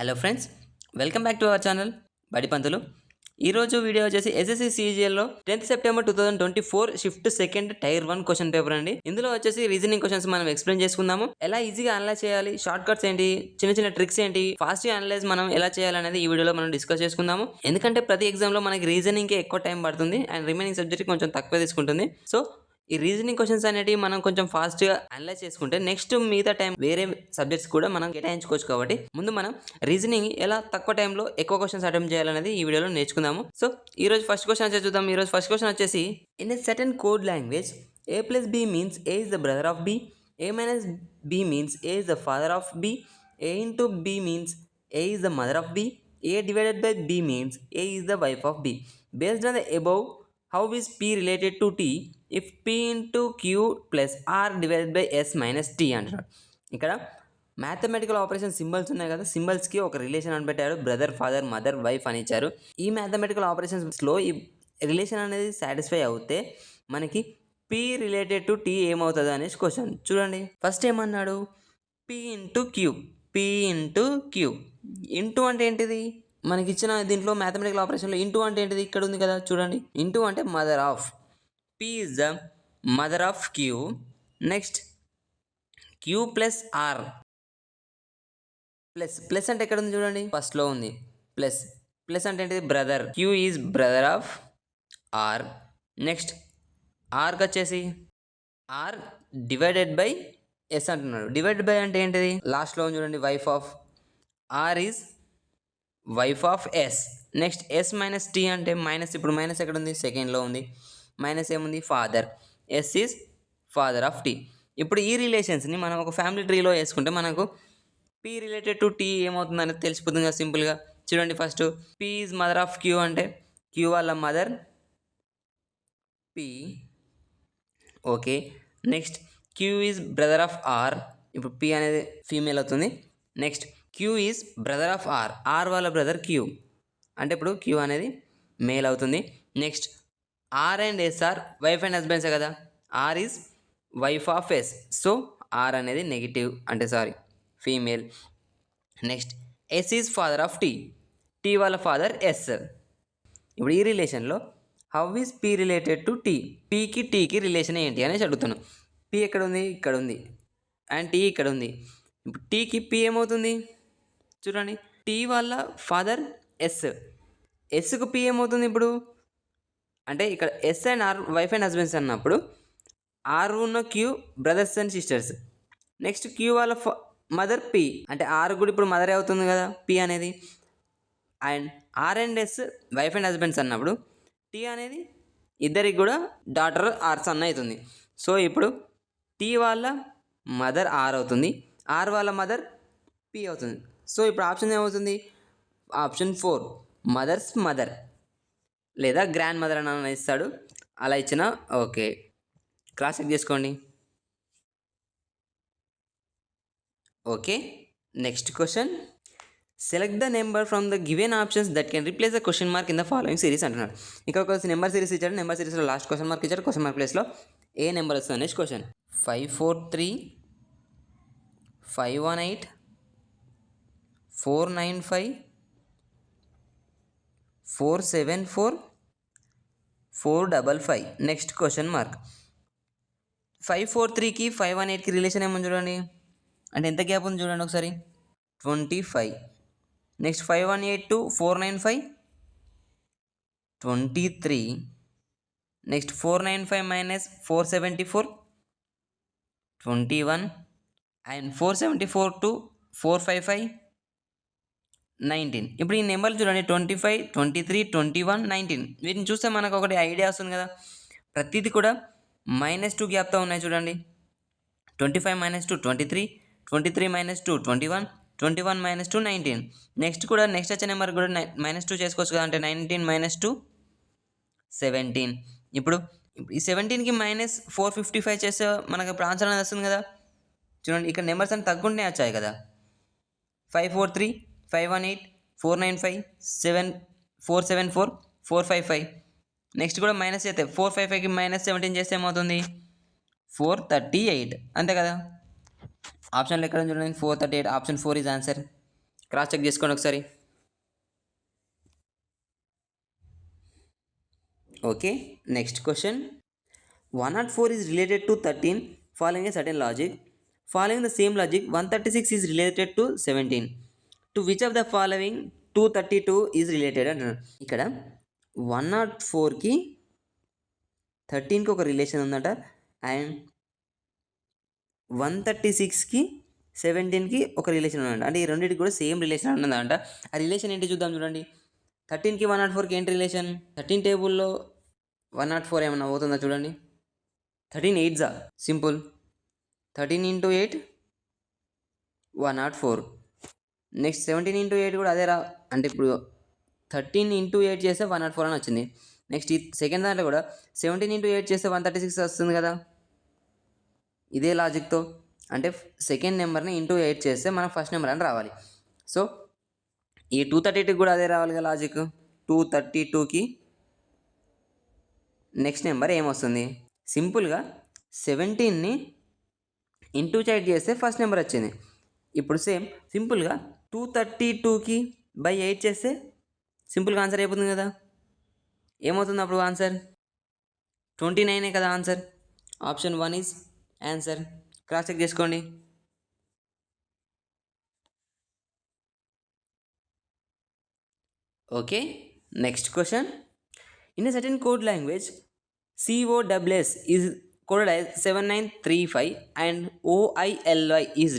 Hello friends, welcome back to our channel Badi Panthulu. ఈరోజు video వచ్చేసి SSC సిజిఎల్లో 10th September 2024 shift second tier 1 question paper అండి. ఇందులో వచ్చేసి రీజనింగ్ క్వశ్చన్స్ మనం ఎక్స్ప్లెయిన్ చేసుకుందాము. ఎలా ఈజీగా అనలైజ్ చేయాలి, షార్ట్ కట్స్ ఏంటి, చిన్న చిన్న ట్రిక్స్ ఏంటి, ఫాస్ట్ గా అనలైజ్ మనం ఎలా చేయాలనేది ఈ వీడియోలో మనం డిస్కస్ చేసుకుందాము. ఎందుకంటే ప్రతి ఎగ్జామ్ లో మనకి రీజనింగ్ కి ఎక్కువ టైం పడుతుంది అండ్ రిమైనింగ్ సబ్జెక్ట్ కొంచెం తక్కువ తీసుకుంటుంది. సో ఈ రీజనింగ్ క్వశ్చన్స్ అనేవి మనం కొంచెం ఫాస్ట్గా అనలైజ్ చేసుకుంటే నెక్స్ట్ మిగతా టైం వేరే సబ్జెక్ట్స్ కూడా మనం కేటాయించుకోవచ్చు. కాబట్టి ముందు మనం రీజనింగ్ ఎలా తక్కువ టైంలో ఎక్కువ క్వశ్చన్స్ అటెంప్ట్ చేయాలనేది ఈ వీడియోలో నేర్చుకుందాము. సో ఈ రోజు ఫస్ట్ క్వశ్చన్ వచ్చేసి చూద్దాం. ఈ రోజు ఫస్ట్ క్వశ్చన్ వచ్చేసి in a certain code language a plus b means a is the brother of b, a minus b means a is the father of b, a into b means a is the mother of b, a divided by b means a is the wife of b. Based on the above, how is p related to t if p into q plus r divided by s minus t అంటారు. ఇక్కడ mathematical operation symbols ఉన్నాయి కదా, సింబల్స్కి ఒక relation అని పెట్టారు. Brother, father, mother, wife అని ఇచ్చారు. ఈ మ్యాథమెటికల్ ఆపరేషన్స్లో ఈ రిలేషన్ అనేది సాటిస్ఫై అవుతే మనకి పి రిలేటెడ్ టు టీ ఏమవుతుంది అనేసి క్వశ్చన్ చూడండి. ఫస్ట్ ఏమన్నాడు, P into Q. P into Q. Into అంటే ఏంటిది, మనకి ఇచ్చిన దీంట్లో మ్యాథమెటికల్ ఆపరేషన్లో ఇంటూ అంటే ఏంటిది, ఇక్కడ ఉంది కదా చూడండి. ఇంటూ అంటే mother of. P is the mother of Q. Next Q plus R. Plus plus అంటే ఎక్కడ ఉంది చూడండి, ఫస్ట్లో ఉంది ప్లస్. ప్లస్ అంటే ఏంటిది, brother. Q is brother of R. Next ఆర్కి వచ్చేసి ఆర్ డివైడెడ్ బై ఎస్ అంటున్నాడు. డివైడెడ్ బై అంటే ఏంటిది, లాస్ట్లో చూడండి wife of. R is wife of S. Next S minus T అంటే మైనస్. ఇప్పుడు మైనస్ ఎక్కడ ఉంది, సెకండ్లో ఉంది. మైనస్ ఏముంది, father. S is father of T. ఇప్పుడు ఈ రిలేషన్స్ని మనం ఒక ఫ్యామిలీ ట్రీలో వేసుకుంటే మనకు పీ రిలేటెడ్ టు టీ ఏమవుతుంది అనేది తెలిసిపోతుంది కదా సింపుల్గా. చూడండి, first P is mother of Q అంటే క్యూ వాళ్ళ mother P. Okay. Next Q is brother of R. ఇప్పుడు పి అనేది ఫీమేల్ అవుతుంది. Next Q is brother of R. R వాళ్ళ బ్రదర్ క్యూ అంటే ఇప్పుడు క్యూ అనేది మేల్ అవుతుంది. Next R and S R wife and హస్బెండ్సే కదా. R is wife of S. So R అనేది నెగిటివ్ అంటే sorry female. Next S is father of tea. Tea వాళ్ళ ఫాదర్ ఎస్. ఇప్పుడు ఈ రిలేషన్లో how is P related to T. పీకి టీకి రిలేషన్ ఏంటి అనేసి అడుగుతున్నాను. పీ ఎక్కడ ఉంది, ఇక్కడ ఉంది. అండ్ టీ ఇక్కడ ఉంది. ఇప్పుడు టీకి పీ ఏమవుతుంది చూడండి, టీ వాళ్ళ ఫాదర్ ఎస్. ఎస్కు పీ ఏమవుతుంది ఇప్పుడు అంటే ఇక్కడ S and R wife and husbands అన్నప్పుడు ఆర్ ఉన్న Q brothers and sisters. Next Q వాళ్ళ మదర్ పీ అంటే ఆర్ కూడా ఇప్పుడు మదరే అవుతుంది కదా పీ అనేది. And R and S wife and husbands అన్నప్పుడు టీ అనేది ఇద్దరికి కూడా డాటర్ ఆర్ సన్ అవుతుంది. సో ఇప్పుడు టీ వాళ్ళ మదర్ ఆర్ అవుతుంది, ఆర్ వాళ్ళ మదర్ పీ అవుతుంది. సో ఇప్పుడు ఆప్షన్ ఏమవుతుంది, ఆప్షన్ 4 మదర్స్ మదర్ లేదా గ్రాండ్ మదర్ అని ఇస్తాడు. అలా ఇచ్చిన ఓకే, క్రాస్ చెక్ చేసుకోండి. Okay. Next question, select the number from the given options that can replace the question mark in the following series అంటున్నాడు. ఇక్కడ ఒక నెంబర్ సిరీస్ ఇచ్చాడు. నెంబర్ సిరీస్లో లాస్ట్ క్వశ్చన్ మార్క్ ఇచ్చాడు. క్వశ్చన్ మార్క్ ప్లేస్లో ఏ number వస్తుంది అనేసి క్వశ్చన్. 543, 518, 495, 474, 455. Next question mark. 543కి 518కి రిలేషన్ ఏమని చూడండి, అంటే ఎంత గ్యాప్ ఉంది చూడండి ఒకసారి, 25. Next 518 to 495 23. Next 495 minus 474 21. And 474 to 455 19. ఇప్పుడు ఈ నెంబర్లు చూడండి, 25, 23, 21, 19. వీటిని చూస్తే మనకు ఒకటి ఐడియా వస్తుంది కదా, ప్రతిదీ కూడా -2 గ్యాప్తో ఉన్నాయి చూడండి. 25 మైనస్ 2 23, 23 మైనస్ 2 21, 21 మైనస్ 2 19. నెక్స్ట్ కూడా నెక్స్ట్ వచ్చే నెంబర్ కూడా -2 చేసుకోవచ్చు కదా, అంటే 19 మైనస్ 2 17. ఇప్పుడు ఈ 17కి -455 చేస్తే మనకు ఇప్పుడు ఆన్సర్ అనేది వస్తుంది కదా. చూడండి ఇక్కడ నెంబర్స్ అని తగ్గుంటే వచ్చాయి కదా, 543, 518, 495, 474, 455. నెక్స్ట్ కూడా మైనస్ చేస్తే 455కి -17 చేస్తే ఏమవుతుంది, 438 అంతే కదా. ఆప్షన్లో ఎక్కడ చూడండి 438. Option 4 is answer. Cross check చేసుకోండి ఒకసారి. Okay, next question. 104 is related to 13 following a certain logic. Following the same logic, 136 is related to 17. To which of the following 232 is related అంటున్నాడు. ఇక్కడ 104కి 13కి ఒక రిలేషన్ ఉందట, అండ్ 136కి 17కి ఒక relation ఉందంట. అంటే ఈ రెండింటికి కూడా సేమ్ రిలేషన్ ఉన్నదంట. ఆ రిలేషన్ ఏంటి చూద్దాం. చూడండి, 13కి 104కి ఏంటి రిలేషన్? 13 టేబుల్లో 104 ఏమన్నా అవుతుందా చూడండి. 13 8 సింపుల్. 13 into 8 104. నెక్స్ట్ 17 into 8 కూడా అదే అంటే ఇప్పుడు 13 into 8 చేస్తే 104 అని వచ్చింది. నెక్స్ట్ ఈ సెకండ్ దాంట్లో కూడా 17 into 8 చేస్తే 136 వస్తుంది కదా. ఇదే లాజిక్తో అంటే సెకండ్ నెంబర్ని ఇంటూ 8 చేస్తే మనకు ఫస్ట్ నెంబర్ అని రావాలి. సో ఈ 232కి కూడా అదే రావాలి కదా లాజిక్. 232కి నెక్స్ట్ నెంబర్ ఏమొస్తుంది? సింపుల్గా 17ని ఇంటూ 8 చేస్తే ఫస్ట్ నెంబర్ వచ్చింది. ఇప్పుడు సేమ్ సింపుల్గా 232కి బై 8 చేస్తే సింపుల్గా ఆన్సర్ అయిపోతుంది కదా. ఏమవుతుంది అప్పుడు ఆన్సర్? 29 కదా answer. Option 1 is answer. Cross check చేసుకోండి. Okay, next question. In a certain code language COSS is coded as 7935 and OILY is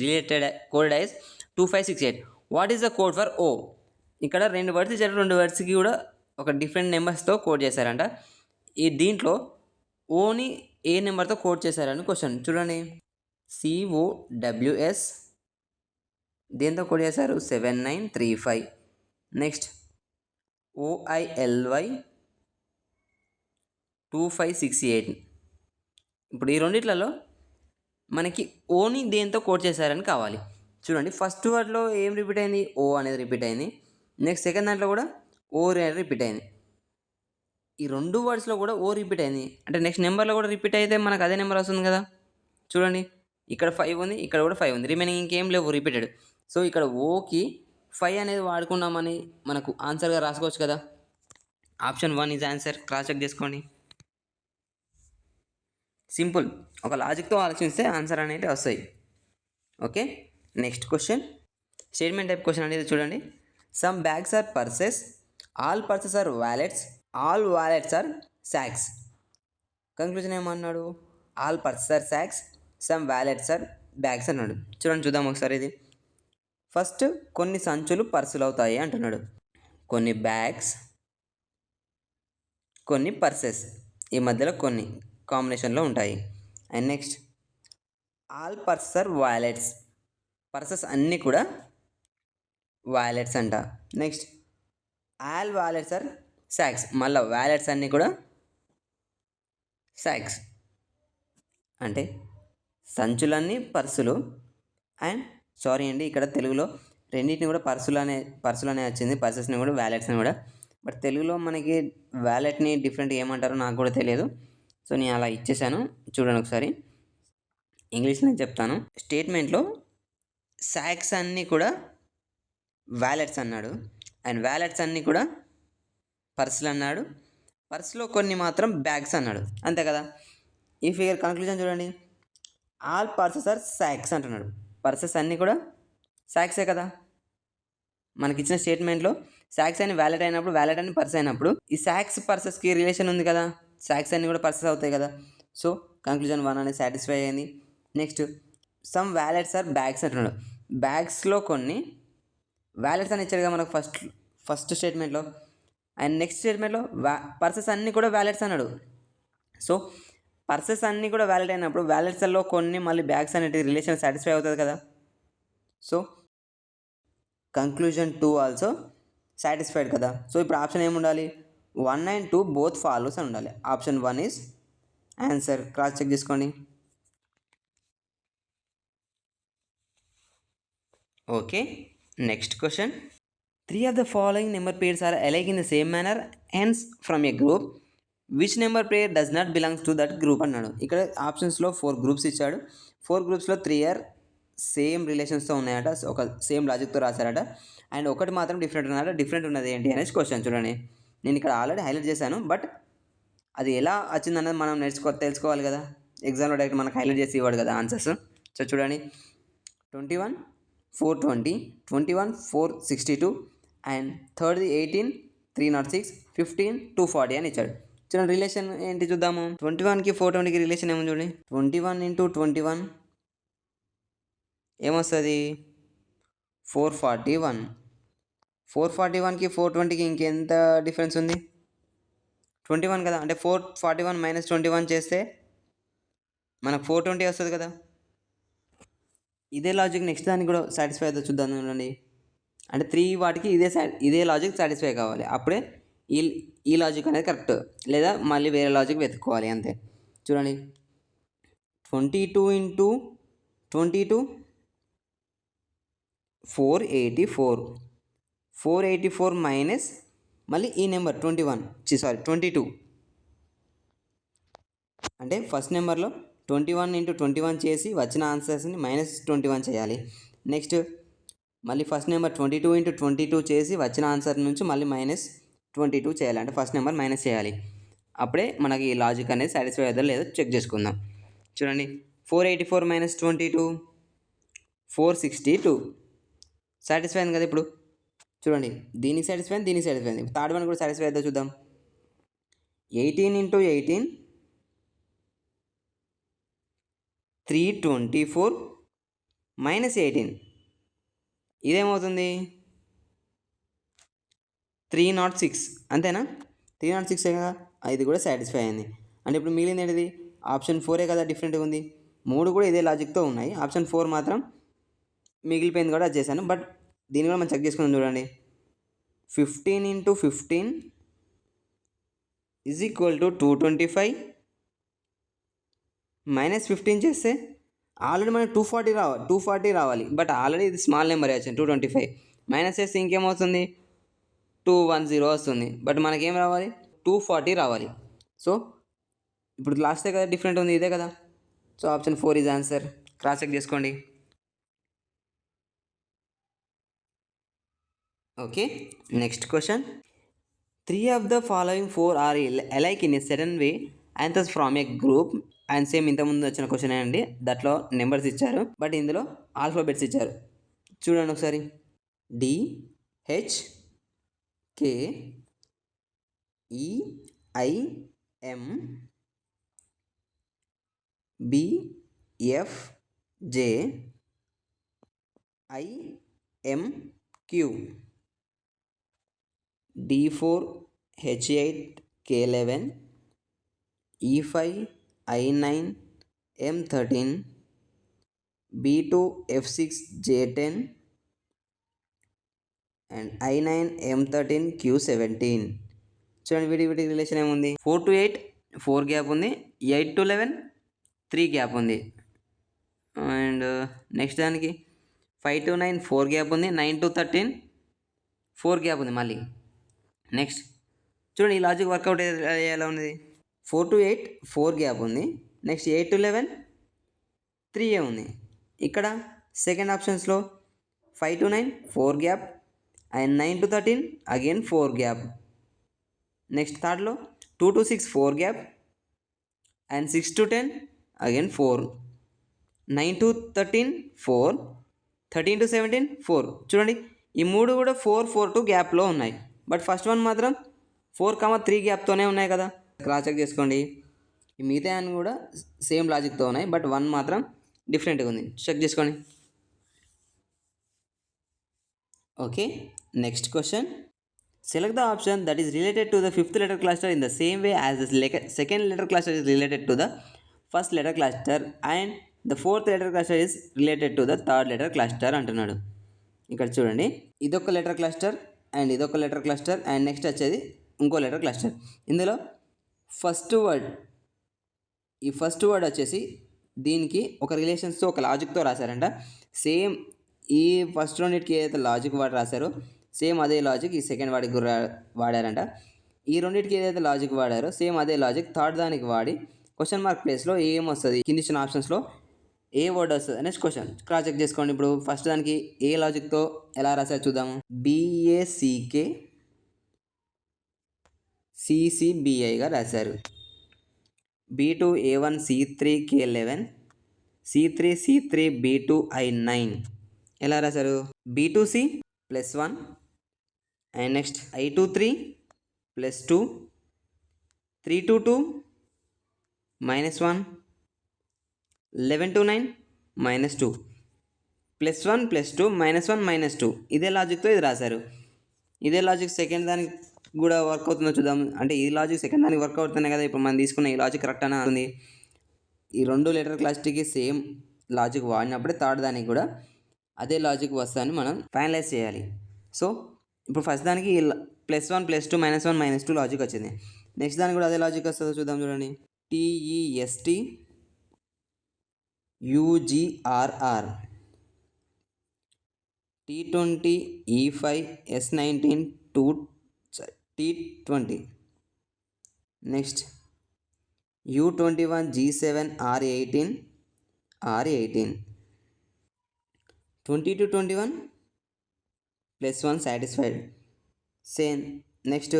coded as 2568. What is the code for O? ఇక్కడ 2 words ఇచ్చారు. 2 వర్డ్స్కి కూడా ఒక different నెంబర్స్తో code చేశారంట. ఈ దీంట్లో ఓని ఏ నెంబర్తో కోడ్ చేశారని క్వశ్చన్. చూడండి, COSS దేంతో కోడ్ చేశారు? 7935. Next OILY 2568. ఇప్పుడు ఈ రెండిట్లలో మనకి ఓని దేంతో కోడ్ చేశారని కావాలి. చూడండి, ఫస్ట్ వర్డ్లో ఏం రిపీట్ అయింది? ఓ అనేది రిపీట్ అయింది. నెక్స్ట్ సెకండ్ దాంట్లో కూడా ఓ అనేది రిపీట్ అయింది. ఈ 2 వర్డ్స్లో కూడా ఓ రిపీట్ అయింది. అంటే నెక్స్ట్ నెంబర్లో కూడా రిపీట్ అయితే మనకు అదే నెంబర్ వస్తుంది కదా. చూడండి, ఇక్కడ 5 ఉంది, ఇక్కడ కూడా 5 ఉంది, రిమైనింగ్ ఇంకేం లేవు రిపీటెడ్. సో ఇక్కడ ఓకి 5 అనేది వాడుకున్నామని మనకు ఆన్సర్గా రాసుకోవచ్చు కదా. Option 1 is answer. Cross check చేసుకోండి. సింపుల్, ఒక లాజిక్తో ఆలోచిస్తే ఆన్సర్ అనేది వస్తాయి. Okay, next question. Statement type question అనేది చూడండి. Some bags are purses, all purses are wallets, all wallets are socks. Conclusion ఏమన్నాడు? All purses are socks, some wallets are bags అన్నాడు. చూడండి, చూద్దాం ఒకసారి ఇది. ఫస్ట్ కొన్ని సంచులు పర్సులు అవుతాయి అంటున్నాడు. కొన్ని బ్యాగ్స్, కొన్ని పర్సెస్, ఈ మధ్యలో కొన్ని కాంబినేషన్లో ఉంటాయి. And next all purses are wallets, purses అన్నీ కూడా వ్యాలెట్స్ అంట. Next all wallets are socks, మళ్ళీ వ్యాలెట్స్ అన్నీ కూడా సాక్స్. అంటే సంచులన్నీ పర్సులు అండ్ సారీ అండి, ఇక్కడ తెలుగులో రెండింటిని కూడా పర్సులనే వచ్చింది, పర్సెస్ని కూడా వ్యాలెట్స్ని కూడా. బట్ తెలుగులో మనకి వ్యాలెట్ని డిఫరెంట్ ఏమంటారో నాకు కూడా తెలియదు. సో నేను అలా ఇచ్చేసాను, చూడండి ఒకసారి. ఇంగ్లీష్లో చెప్తాను. స్టేట్మెంట్లో సాక్స్ అన్నీ కూడా వ్యాలెట్స్ అన్నాడు, అండ్ వ్యాలెట్స్ అన్నీ కూడా పర్సులు అన్నాడు, పర్సులో కొన్ని మాత్రం బ్యాగ్స్ అన్నాడు, అంతే కదా. ఈ ఫిగర్ కంక్లూజన్ చూడండి. ఆల్ పర్సెస్ ఆర్ సాక్స్ అంటున్నాడు. పర్సెస్ అన్నీ కూడా సాక్సే కదా. మనకిచ్చిన స్టేట్మెంట్లో సాక్స్ అని వ్యాలెట్ అయినప్పుడు, వ్యాలెట్ అని పర్స్ అయినప్పుడు ఈ సాక్స్ పర్సెస్కి రిలేషన్ ఉంది కదా. సాక్స్ అన్నీ కూడా పర్సెస్ అవుతాయి కదా. సో కంక్లూజన్ 1 అనేది సాటిస్ఫై అయింది. Next some wallets are bags అంటున్నాడు. బ్యాగ్స్లో కొన్ని వ్యాలెట్స్ అని ఇచ్చాడు కదా మనకు ఫస్ట్ స్టేట్మెంట్లో. అండ్ నెక్స్ట్ స్టేట్మెంట్లో పర్సెస్ అన్నీ కూడా వ్యాలెట్స్ అన్నాడు. సో పర్సెస్ అన్నీ కూడా వ్యాలెట్ అయినప్పుడు వ్యాలెట్స్లో కొన్ని మళ్ళీ బ్యాగ్స్ అనేటి రిలేషన్ సాటిస్ఫై అవుతుంది కదా. సో కంక్లూజన్ 2 ఆల్సో సాటిస్ఫైడ్ కదా. సో ఇప్పుడు ఆప్షన్ ఏముండాలి? 1 and 2 బోత్ ఫాలోస్ అని ఉండాలి. Option 1 is answer. Cross check చేసుకోండి. Okay, next question. 3 of the following number pairs are alike in the same manner, hence from a group. Which number pair does not belongs to that group అన్నాడు. ఇక్కడ ఆప్షన్స్లో 4 groups ఇచ్చాడు. 4 గ్రూప్స్లో 3 are same రిలేషన్స్తో ఉన్నాయట, ఒక same లాజిక్తో రాశారట. And ఒకటి మాత్రం different ఉన్నారట. డిఫరెంట్ ఉన్నది ఏంటి అనేసి క్వశ్చన్ చూడండి. నేను ఇక్కడ ఆల్రెడీ హైలైట్ చేశాను, బట్ అది ఎలా వచ్చిందన్నది మనం తెలుసుకోవాలి కదా. ఎగ్జామ్లో డైరెక్ట్ మనకు హైలైట్ చేసి ఇవ్వడు కదా ఆన్సర్స్. సో చూడండి, 21 420, 21 462 అండ్ థర్డ్ది 18 306, 15 240 అని ఇచ్చాడు. చూడండి రిలేషన్ ఏంటి చూద్దాము. 21కి 420కి రిలేషన్ ఏమో చూడండి. 21 × 21 ఏమొస్తుంది? 441. 441కి 420కి ఇంకెంత డిఫరెన్స్ ఉంది? 21 కదా. అంటే 441 - 21 చేస్తే మనకు 420 వస్తుంది కదా. ఇదే లాజిక్ నెక్స్ట్ దానికి కూడా సాటిస్ఫై అవుతుంది, చూద్దాం చూడండి. అంటే 3 వాటికి ఇదే లాజిక్ సాటిస్ఫై కావాలి, అప్పుడే ఈ లాజిక్ అనేది కరెక్ట్, లేదా మళ్ళీ వేరే లాజిక్ వెతుక్కోవాలి అంతే. చూడండి, 22 × 22 484. 484 మైనస్ మళ్ళీ ఈ నెంబర్ 22. అంటే ఫస్ట్ నెంబర్లో 21 × 21 చేసి వచ్చిన ఆన్సర్స్ని -21 చేయాలి. నెక్స్ట్ మళ్ళీ ఫస్ట్ నెంబర్ 22 × 22 చేసి వచ్చిన ఆన్సర్ నుంచి మళ్ళీ -22 చేయాలి. అంటే ఫస్ట్ నెంబర్ మైనస్ చేయాలి. అప్పుడే మనకి ఈ లాజిక్ అనేది సాటిస్ఫై అవుతుందో లేదో చెక్ చేసుకుందాం. చూడండి, 484 - 22 462 సాటిస్ఫై అయింది కదా. ఇప్పుడు చూడండి, దీనికి సాటిస్ఫై అయింది, దీనికి సాటిస్ఫై అయింది. థర్డ్ వన్ కూడా సాటిస్ఫై అవుతుందో చూద్దాం. 18 × 18 324 -18 ఇదేమవుతుంది? 306 అంతేనా? 306 కదా. ఇది కూడా సాటిస్ఫై అయింది. అంటే ఇప్పుడు మిగిలింది ఏంటిది? ఆప్షన్ 4 కదా డిఫరెంట్గా ఉంది. 3 కూడా ఇదే లాజిక్తో ఉన్నాయి. ఆప్షన్ 4 మాత్రం మిగిలిపోయింది కూడా అది చేశాను. బట్ దీన్ని కూడా మనం చెక్ చేసుకుందాం. చూడండి, 15 × 15 = 225 -15 చేస్తే ఆల్రెడీ మనకి 240 రావాలి. బట్ ఆల్రెడీ ఇది స్మాల్ నెంబర్ వచ్చింది 225. మైనస్ చేస్తే ఇంకేమవుతుంది? 210 వస్తుంది. బట్ మనకేం రావాలి? 240 రావాలి. సో ఇప్పుడు లాస్టే కదా డిఫరెంట్ ఉంది, ఇదే కదా. So option 4 is answer. Cross check చేసుకోండి. Okay, next question. 3 of the following 4 are alike in a certain way and thus from a group. And same ఇంతకుముందు వచ్చిన క్వశ్చన్ అండి, దాంట్లో నెంబర్స్ ఇచ్చారు, బట్ ఇందులో ఆల్ఫాబెట్స్ ఇచ్చారు. చూడండి ఒకసారి. DHKEIMBFJIMQ D4H8K11 E5I9M13 B2F6J10 and I9M13Q17. చూడండి, వీటి రిలేషన్ ఏముంది? 4 to 8 4 గ్యాప్ ఉంది, 8 to 11 3 గ్యాప్ ఉంది. అండ్ నెక్స్ట్ దానికి 5 to 9 4 గ్యాప్ ఉంది, 9 to 13 4 గ్యాప్ ఉంది మళ్ళీ. నెక్స్ట్ చూడండి, ఈ లాజిక్ వర్కౌట్ ఎలా ఉంది? 4 to 8 4 గ్యాప్ ఉంది, నెక్స్ట్ 8 to 11 3 ఉంది. ఇక్కడ సెకండ్ ఆప్షన్స్లో 5 to 9 4 gap and 9 to 13 again 4 gap. Next థర్డ్లో 2 to 6 4 gap and 6 to 10 again 4, 9 to 13 4, 13 to 17 4. చూడండి, ఈ మూడు కూడా 4, 4, 2 గ్యాప్లో ఉన్నాయి. బట్ ఫస్ట్ వన్ మాత్రం 4, 3 గ్యాప్తోనే ఉన్నాయి కదా. క్రాస్ చెక్ చేసుకోండి. ఈ మిగతా అని కూడా సేమ్ లాజిక్తో ఉన్నాయి, బట్ వన్ మాత్రం డిఫరెంట్గా ఉంది. చెక్ చేసుకోండి. Okay, next question. Select the option that is related to the fifth letter cluster in the same way as the second letter cluster is related to the first letter cluster and the fourth letter cluster is related to the third letter cluster అంటున్నాడు. ఇక్కడ చూడండి, ఇదొక letter cluster and ఇదొక letter cluster and next వచ్చేది ఇంకో letter cluster. ఇందులో ఈ first word వచ్చేసి దీనికి ఒక రిలేషన్స్తో ఒక లాజిక్తో రాశారంట. సేమ్ ఈ ఫస్ట్ రెండింటికి ఏదైతే లాజిక్ వర్డ్ రాశారో సేమ్ అదే లాజిక్ ఈ సెకండ్ వాడికి వాడారంట. ఈ రెండింటికి ఏదైతే లాజిక్ వాడారో సేమ్ అదే లాజిక్ థర్డ్ దానికి వాడి క్వశ్చన్ మార్క్ ప్లేస్లో ఏమొస్తుంది? కింది ఇచ్చిన ఆప్షన్స్లో ఏ వర్డ్ వస్తుంది నెక్స్ట్ క్వశ్చన్ క్రాస్ చెక్ చేసుకోండి. ఇప్పుడు ఫస్ట్ దానికి ఏ లాజిక్తో ఎలా రాసారు చూద్దాము. BACK CCBIగా రాశారు. B2 A1 C3 K11 C3 C3 B2 I9 ఎలా రాశారు. B2C +1 అండ్ నెక్స్ట్ I23 +2 322 -1 1129 -2 +1 +2 -1 -2 ఇదే లాజిక్తో ఇది రాశారు. ఇదే లాజిక్ సెకండ్ దానికి కూడా వర్క్ అవుతుందో చూద్దాం. అంటే ఈ లాజిక్ సెకండ్ దానికి వర్క్ అవుతున్నాయి కదా. ఇప్పుడు మనం తీసుకున్న ఈ లాజిక్ కరెక్ట్ అని అవుతుంది. ఈ 2 లెటర్ క్లాసిటీకి సేమ్ లాజిక్ వాడినప్పుడే థర్డ్ దానికి కూడా అదే లాజిక్ వస్తుందని మనం ఫైనలైజ్ చేయాలి. సో ఇప్పుడు ఫస్ట్ దానికి +1 +2 -1 -2 లాజిక్ వచ్చింది. నెక్స్ట్ దానికి కూడా అదే లాజిక్ వస్తుందో చూద్దాం. చూడండి TEST UGRR T20 E5 S19 T20 next U21 G7 R18 20 to 21 +1 satisfied. Same next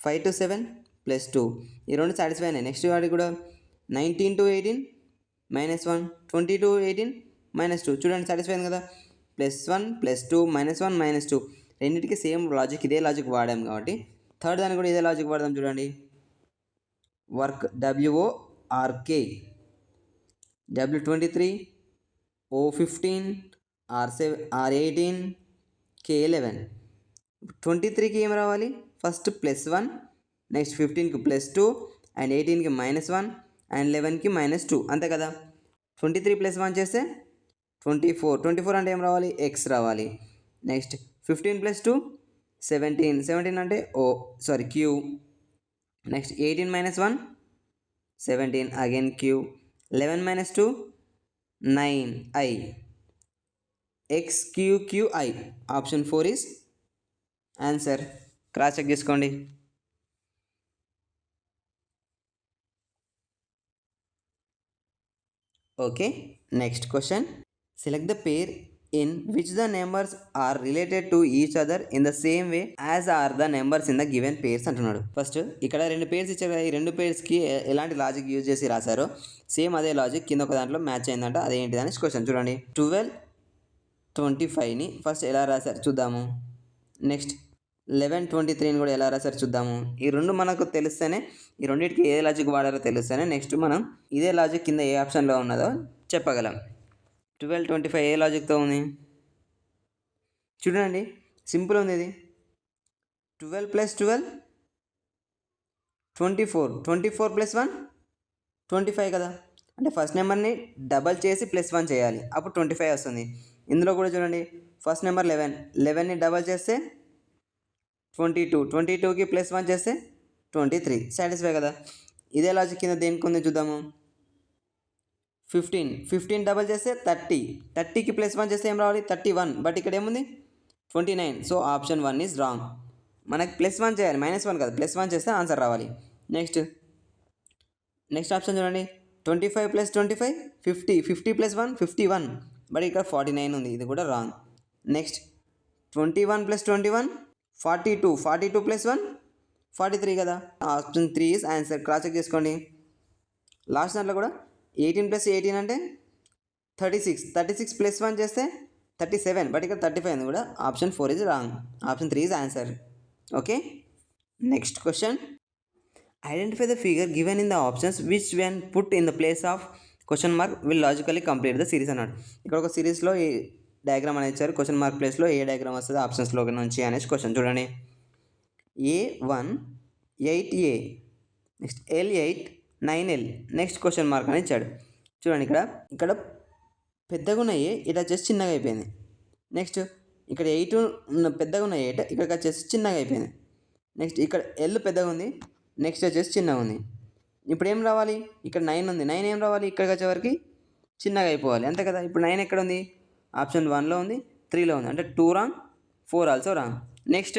5 to 7 +2 ఈ రెండు సాటిస్ఫై అయినాయి. నెక్స్ట్ వాటికి కూడా 19 to 18 -1 20 to 18 -2 చూడండి సాటిస్ఫై అయింది కదా. +1 +2 -1 -2 రెండింటికి సేమ్ లాజిక్ ఇదే లాజిక్ వాడాం కాబట్టి థర్డ్ దానికి కూడా ఇదే లాజిక్ వాడదాం. చూడండి work WORK W23 O15 R18 K11 23కి ఏం రావాలి. ఫస్ట్ +1 నెక్స్ట్ 15కి +2 అండ్ 18కి -1 అండ్ 11కి -2 అంతే కదా. 23 +1 చేస్తే 24 అంటే ఏం రావాలి. X రావాలి. నెక్స్ట్ 15 +2 17 అంటే Q. Next 18 -1 17 again Q. 11 -2 9 I. XQQI option 4 is answer. Cross check చేసుకోండి. Okay next question select the pair in which the numbers are related to each other in the same way as are the numbers in the given pairs అంటున్నాడు. First ఇక్కడ 2 pairs ఇచ్చారు కదా. ఈ 2 పేర్స్కి ఎలాంటి logic use చేసి రాశారో same అదే logic కింద ఒక దాంట్లో మ్యాచ్ అయిందంట. అదేంటిది అని క్వశ్చన్ చూడండి. 12 25ని ఫస్ట్ ఎలా రాశారు చూద్దాము. నెక్స్ట్ 11 23ని కూడా ఎలా రాశారు చూద్దాము. ఈ రెండు మనకు తెలిస్తేనే ఈ రెండింటికి ఏ లాజిక్ వాడారో తెలిస్తేనే నెక్స్ట్ మనం ఇదే లాజిక్ కింద ఏ ఆప్షన్లో ఉన్నదో చెప్పగలం. 12 25 ఏ లాజిక్తో ఉంది చూడండి. సింపుల్ ఉంది ఇది. 12 + 12 24 24 +1 25 కదా. అంటే ఫస్ట్ నెంబర్ని డబల్ చేసి +1 చేయాలి అప్పుడు 25 వస్తుంది. ఇందులో కూడా చూడండి ఫస్ట్ నెంబర్ 11ని డబల్ చేస్తే 22 22కి +1 చేస్తే 23 సాటిస్ఫై కదా. ఇదే లాజిక్ కింద దేనికి ఉంది చూద్దాము. 15 డబల్ చేస్తే 30కి +1 చేస్తే ఏం రావాలి 31 బట్ ఇక్కడ ఏముంది 29. So option 1 is wrong. మనకి +1 చేయాలి -1 కదా. +1 చేస్తే ఆన్సర్ రావాలి. నెక్స్ట్ ఆప్షన్ చూడండి 25 + 25 50 50 + 1 51 బట్ ఇక్కడ 49 ఉంది. ఇది కూడా రాంగ్. నెక్స్ట్ 21 + 21 42 42 + 1 43 కదా. Option 3 is answer. Cross check చేసుకోండి. లాస్ట్ దాంట్లో కూడా 18 + 18 అంటే 36 36 + 1 చేస్తే 37 బట్ ఇక్కడ 35 ఉంది కూడా. Option 4 is wrong. Option 3 is answer. Okay next question identify the figure given in the options which when put in the place of question mark will logically complete the series అన్నాడు. ఇక్కడ ఒక సిరీస్లో ఈ diagram అనేది ఇచ్చారు. Question mark ప్లేస్లో ఏ diagram వస్తుంది ఆప్షన్స్లో నుంచి అనేసి క్వశ్చన్ చూడండి. A1 8A next L8 9L next question mark అని ఇచ్చాడు. చూడండి ఇక్కడ పెద్దగా ఉన్న ఏ ఇట్లా వచ్చేసి చిన్నగా అయిపోయింది. నెక్స్ట్ ఇక్కడ 8 పెద్దగా ఉన్న 8 ఇక్కడికి వచ్చేసి చిన్నగా అయిపోయింది. నెక్స్ట్ ఇక్కడ L పెద్దగా ఉంది నెక్స్ట్ వచ్చేసి చిన్నగా ఉంది. ఇప్పుడు ఏం రావాలి ఇక్కడ 9 ఉంది. 9 ఏం రావాలి ఇక్కడికి వచ్చేవరకు చిన్నగా అయిపోవాలి అంతే కదా. ఇప్పుడు 9 ఎక్కడ ఉంది ఆప్షన్ 1లో ఉంది 3లో ఉంది అంటే 2 wrong 4 also wrong. Next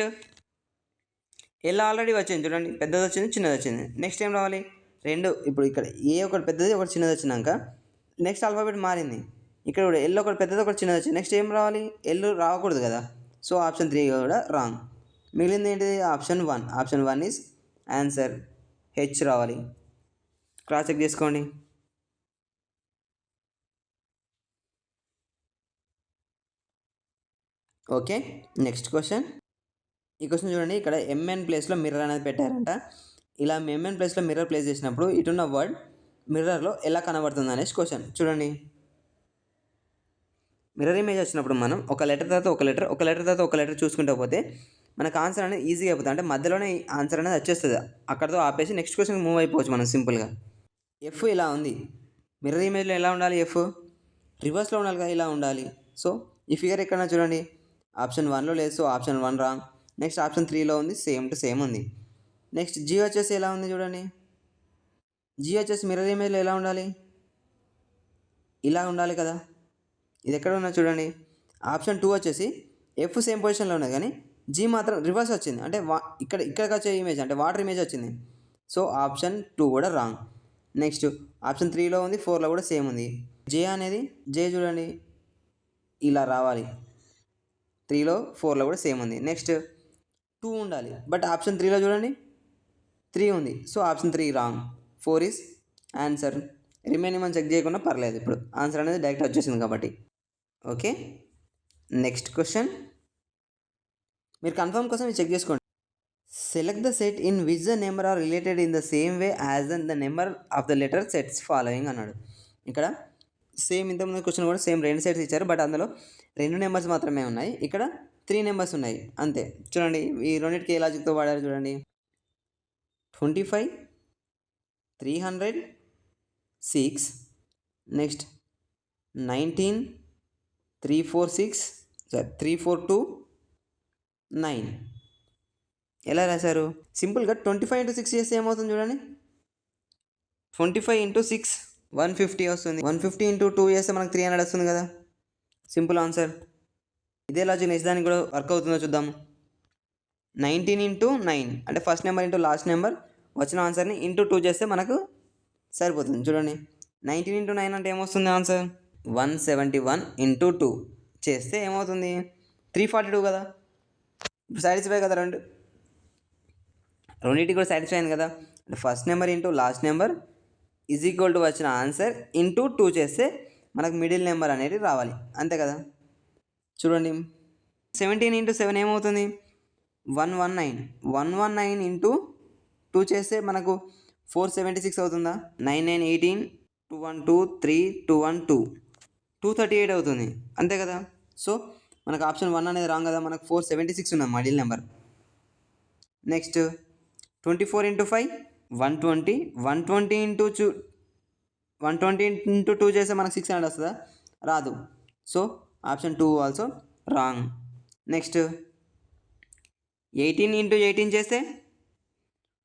L already వచ్చింది చూడండి పెద్దది వచ్చింది చిన్నది వచ్చింది. నెక్స్ట్ ఏం రావాలి 2 ఇప్పుడు ఇక్కడ ఏ ఒకటి పెద్దది ఒకటి చిన్నది వచ్చినాక నెక్స్ట్ ఆల్ఫాబెట్ మారింది. ఇక్కడ కూడా ఎల్ ఒకటి పెద్దది ఒకటి చిన్నది వచ్చింది. నెక్స్ట్ ఏం రావాలి? ఎల్ రాకూడదు కదా. సో ఆప్షన్ 3 కూడా రాంగ్. మిగిలింది ఏంటిది? Option 1. Option 1 is answer. H రావాలి. క్రాస్ చెక్ చేసుకోండి. Okay, next question. ఈ క్వశ్చన్ చూడండి. ఇక్కడ ఎంఎన్ ప్లేస్లో మిర్రర్ అనేది పెట్టారంట. ఇలా ఎంఎన్ ప్లేస్లో మిర్రర్ ప్లేస్ చేసినప్పుడు ఇటున్న వర్డ్ మిర్రర్లో ఎలా కనబడుతుంది అనేసి క్వశ్చన్ చూడండి. మిర్రర్ ఇమేజ్ వచ్చినప్పుడు మనం ఒక లెటర్ తర్వాత ఒక లెటర్, ఒక లెటర్ తర్వాత ఒక లెటర్ చూసుకుంటూ పోతే మనకు ఆన్సర్ అనేది ఈజీగా అయిపోతుంది. అంటే మధ్యలోనే ఆన్సర్ అనేది వచ్చేస్తుంది. అక్కడితో ఆపేసి నెక్స్ట్ క్వశ్చన్కి మూవ్ అయిపోవచ్చు మనం సింపుల్గా. ఎఫ్ ఇలా ఉంది. మిర్రర్ ఇమేజ్లో ఎలా ఉండాలి? ఎఫ్ రివర్స్లో ఉండాలి కదా, ఇలా ఉండాలి. సో ఈ ఫిగర్ ఎక్కడ చూడండి, ఆప్షన్ 1లో లేదు. So option 1 wrong. Next option 3లో ఉంది, సేమ్ టు సేమ్ ఉంది. నెక్స్ట్ జీ వచ్చేసి ఎలా ఉంది చూడండి. జీ వచ్చేసి మిర్రర్ ఇమేజ్లో ఎలా ఉండాలి? ఇలా ఉండాలి కదా. ఇది ఎక్కడ ఉన్నా చూడండి. ఆప్షన్ 2 వచ్చేసి ఎఫ్ సేమ్ పొజిషన్లో ఉన్నది కానీ జీ మాత్రం రివర్స్ వచ్చింది. అంటే ఇక్కడికి వచ్చే ఇమేజ్ అంటే వాటర్ ఇమేజ్ వచ్చింది. సో ఆప్షన్ 2 కూడా రాంగ్. నెక్స్ట్ ఆప్షన్ 3లో ఉంది, 4లో కూడా సేమ్ ఉంది. జే అనేది జే చూడండి ఇలా రావాలి. 3లో 4లో కూడా సేమ్ ఉంది. నెక్స్ట్ 2 ఉండాలి, బట్ ఆప్షన్ 3లో చూడండి 3 ఉంది. So option 3 wrong. 4 is answer. Remaining మనం చెక్ చేయకుండా పర్లేదు, ఇప్పుడు ఆన్సర్ అనేది డైరెక్ట్ వచ్చేసింది కాబట్టి. Okay, next question. మీరు కన్ఫర్మ్ కోసం చెక్ చేసుకోండి. Select the set in which the number are related in the same way as the number of the letter sets following అన్నాడు. ఇక్కడ సేమ్ ఇంతకుముందు క్వశ్చన్ కూడా సేమ్ 2 సెట్స్ ఇచ్చారు, బట్ అందులో 2 numbers మాత్రమే ఉన్నాయి. ఇక్కడ 3 నెంబర్స్ ఉన్నాయి అంతే. చూడండి ఈ రెండింటికి ఏ లాజిక్తో వాడారు చూడండి. 25, 300, 6, నెక్స్ట్ 19, 346, 342, 9. ఎలా రాశారు? సింపుల్గా 25 × 6 చేస్తే ఏమవుతుంది చూడండి. 25 × 6 150 వస్తుంది. 150 × 2 చేస్తే మనకు 300 వస్తుంది కదా. Simple answer. ఇదే లాజిక్ నెక్స్ట్ దానికి కూడా వర్క్ అవుతుందో చూద్దాము. 19 × 9 అంటే first number into last number, వచ్చిన ఆన్సర్ని ఇంటూ 2 చేస్తే మనకు సరిపోతుంది. చూడండి 19 × 9 అంటే ఏమొస్తుంది ఆన్సర్? 171 × 2 చేస్తే ఏమవుతుంది? 342 కదా. ఇప్పుడు సాటిస్ఫై కదా, రెండింటికి కూడా సాటిస్ఫై అయింది కదా. First number into last number is equal to వచ్చిన ఆన్సర్ ఇంటూ 2 చేస్తే మనకు మిడిల్ నెంబర్ అనేది రావాలి, అంతే కదా. చూడండి 17 × 7 ఏమవుతుంది? 119. 119 × 2 చేస్తే మనకు 476 అవుతుందా? 9 9 18, 212 3 212 238 అవుతుంది, అంతే కదా. సో మనకు ఆప్షన్ 1 అనేది రాంగ్ కదా. మనకు 476 ఉన్నది మిడిల్ నెంబర్. నెక్స్ట్ 24 × 5 120. 120 × 2 చేస్తే మనకు 600 వస్తుందా? రాదు. So option 2 also wrong. Next 18 × 18 చేస్తే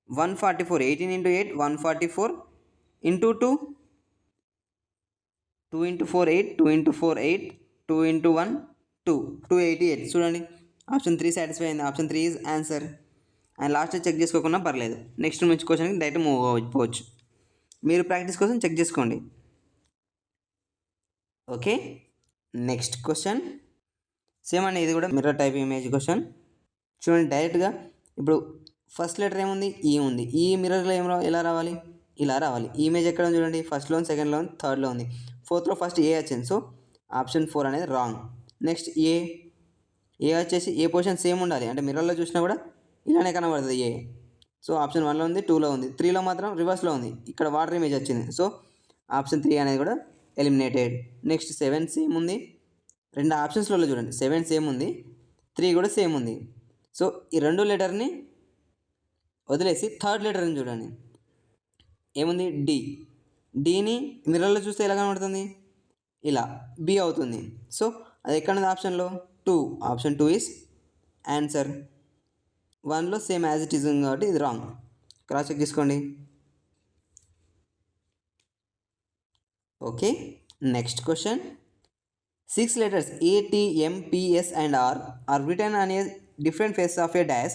144. 18 × 8 144 ఇంటూ 2 2 × 4 8, 2 × 4 8, 2 × 1 2 288. చూడండి ఆప్షన్ 3 సాటిస్ఫై అయింది. Option 3 is answer. And last check చేసుకోకుండా పర్లేదు, నెక్స్ట్ మంచి క్వశ్చన్కి డైరెక్ట్ మూవ్ అవ్వచ్చు. మీరు ప్రాక్టీస్ కోసం చెక్ చేసుకోండి. Okay, next question. సేమ్ అండి, ఇది కూడా మిర్రర్ టైప్ ఇమేజ్ క్వశ్చన్. చూడండి డైరెక్ట్గా ఇప్పుడు ఫస్ట్ లెటర్ ఏముంది? ఈ ఉంది. ఈ మిర్రర్లో ఎలా రావాలి? ఇలా రావాలి. ఈ ఇమేజ్ ఎక్కడ ఉంది చూడండి. ఫస్ట్లో ఉంది, సెకండ్లో ఉంది, థర్డ్లో ఉంది, ఫోర్త్లో ఫస్ట్ ఏ వచ్చింది. సో ఆప్షన్ 4 అనేది రాంగ్. నెక్స్ట్ ఏ వచ్చేసి ఏ పొజిషన్ సేమ్ ఉండాలి. అంటే మిర్రర్లో చూసినా కూడా ఇలానే కనబడుతుంది ఏ. సో ఆప్షన్ 1లో ఉంది, 2లో ఉంది, 3లో మాత్రం రివర్స్లో ఉంది. ఇక్కడ వాటర్ ఇమేజ్ వచ్చింది. సో ఆప్షన్ 3 అనేది కూడా ఎలిమినేటెడ్. నెక్స్ట్ 7 సేమ్ ఉంది. 2 ఆప్షన్స్లో చూడండి 7 సేమ్ ఉంది, 3 కూడా సేమ్ ఉంది. సో ఈ 2 లెటర్ని వదిలేసి థర్డ్ లెటర్ని చూడండి. ఏముంది? డి. డీని మిర్రర్లో చూస్తే ఎలా కనబడుతుంది? ఇలా బి అవుతుంది. సో అది ఎక్కడ ఉంది? ఆప్షన్లో 2. Option 2 is answer. 1లో సేమ్ యాజ్ ఇట్ ఈజ్ ఉంది కాబట్టి ఇది రాంగ్. క్రాస్ చెక్ చేసుకోండి. Okay, next question. 6 letters A, T, M, P, S and R are written on a different face of a dash.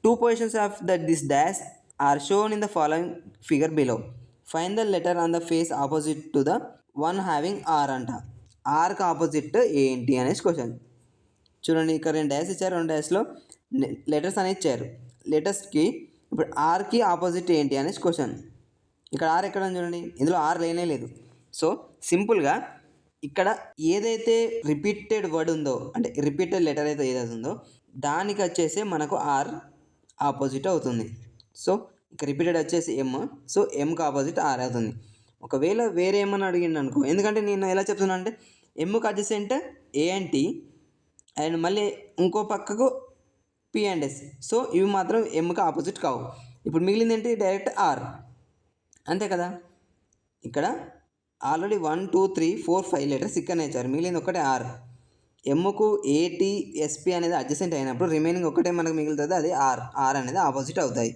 2 positions of this dash are shown in the following figure below. Find the letter on the face opposite to the one having R అంట. ఆర్కి opposite ఏంటి అనేసి question. చూడండి ఇక్కడ 2 dash ఇచ్చారు, 2 డాష్లో letters అనేది ఇచ్చారు. లెటర్స్కి ఇప్పుడు ఆర్కి ఆపోజిట్ ఏంటి అనేసి క్వశ్చన్. ఇక్కడ ఆర్ ఎక్కడ ఉంది చూడండి, ఇందులో ఆర్ లేనే లేదు. సో సింపుల్గా ఇక్కడ ఏదైతే రిపీటెడ్ వర్డ్ ఉందో, అంటే రిపీటెడ్ లెటర్ అయితే ఏదైతే ఉందో దానికి వచ్చేసి మనకు ఆర్ ఆపోజిట్ అవుతుంది. సో ఇక రిపీటెడ్ వచ్చేసి ఎమ్, సో ఎమ్కి ఆపోజిట్ ఆర్ అవుతుంది. ఒకవేళ వేరే ఏమని అడిగిండు అనుకో, ఎందుకంటే నేను ఎలా చెప్తున్నా అంటే ఎమ్కి adjacent A and T and మళ్ళీ ఇంకో పక్కకు పి అండ్ ఎస్. సో ఇవి మాత్రం ఎమ్కి ఆపోజిట్ కావు. ఇప్పుడు మిగిలింది ఏంటి, డైరెక్ట్ ఆర్, అంతే కదా. ఇక్కడ ఆల్రెడీ 1 2 3 4 5 లెటర్స్ ఇక్కడనే ఇచ్చారు, మిగిలింది ఒకటే ఆర్. ఎమ్కు ఏటీ ఎస్పి అనేది అడ్జసెంట్ అయినప్పుడు రిమైనింగ్ ఒకటే మనకు మిగులుతుంది, అది ఆర్. ఆర్ అనేది ఆపోజిట్ అవుతాయి,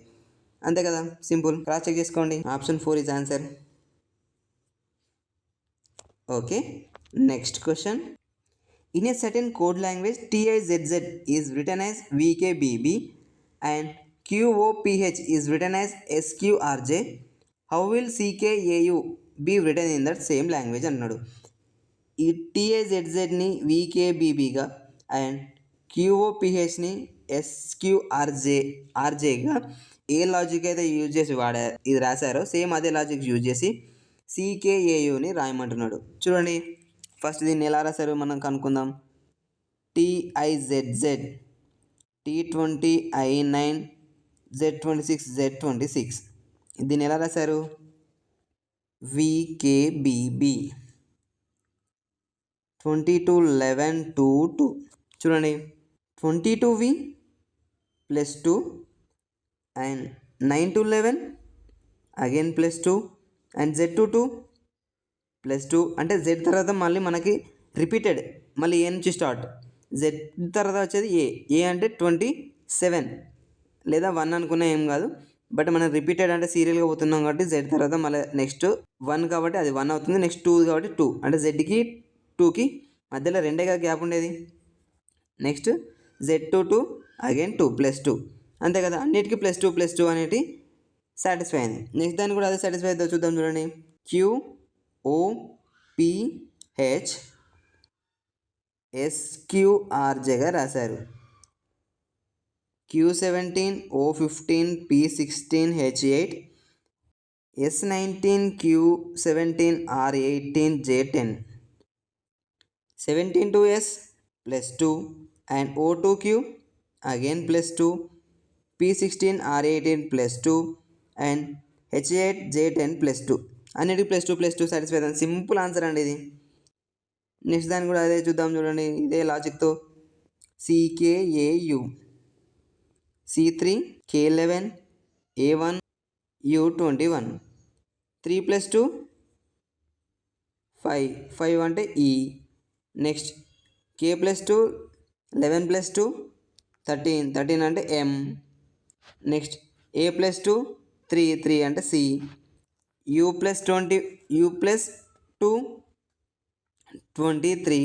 అంతే కదా. సింపుల్. క్రాస్ చెక్ చేసుకోండి. Option 4 is answer. Okay, next question. In a certain code language, TIZZ is written as VKBB and QOPH is written as SQRJ. How will CKAU be written in that same language అన్నాడు. ఈ TIZZని VKBBగా and QOPHని SQRJగా A logic అయితే use చేసి ఇది రాశారో same అదే logic use చేసి CKAUని రాయమంటున్నాడు. చూడండి, first దీన్ని ఎలా రాశారు మనం కనుక్కుందాం. TIZZ T20 I9 Z26 Z26, దీన్ని ఎలా రాశారు, VKBB 22 11 2 2. చూడండి, 22V plus 2 and 9 to 11 again plus 2 and Z22 plus 2 అంటే జెడ్ తర్వాత మళ్ళీ మనకి రిపీటెడ్, మళ్ళీ ఏ నుంచి స్టార్ట్. జెడ్ తర్వాత వచ్చేది ఏ అంటే 27 లేదా 1 అనుకున్నా ఏం కాదు, బట్ మనం రిపీటెడ్ అంటే సీరియల్గా పోతున్నాం కాబట్టి జెడ్ తర్వాత మళ్ళీ నెక్స్ట్ 1 కాబట్టి అది 1 అవుతుంది, నెక్స్ట్ 2 కాబట్టి 2 అంటే జెడ్కి 2కి మధ్యలో 2 గ్యాప్ ఉండేది. నెక్స్ట్ Z22 అగైన్ 2 ప్లస్ 2, అంతే కదా. అన్నిటికీ ప్లస్ 2 అనేటి సాటిస్ఫై అయింది. నెక్స్ట్ దాన్ని కూడా అదే సాటిస్ఫై అవుతుందో చూద్దాం. చూడండి, QOPH SQRJగా రాశారు. Q17 O15 P16 H8 S19 Q17 R18 J10 17 to S plus 2 and O2Q again plus 2 P16 R18 plus 2 and H8 J10 plus 2 అన్నిటికి ప్లస్ టూ సాటిస్ఫై అవుతుంది. సింపుల్ ఆన్సర్ అండి ఇది. నెక్స్ట్ దాన్ని కూడా అదే చూద్దాం. చూడండి, ఇదే లాజిక్తో CKAU C3 K11 A1 U21 3 plus 2 5 అంటే E. Next K plus 2 11 plus 2 13 అంటే M. నెక్స్ట్ A plus 2 3 అంటే C. U plus 2 23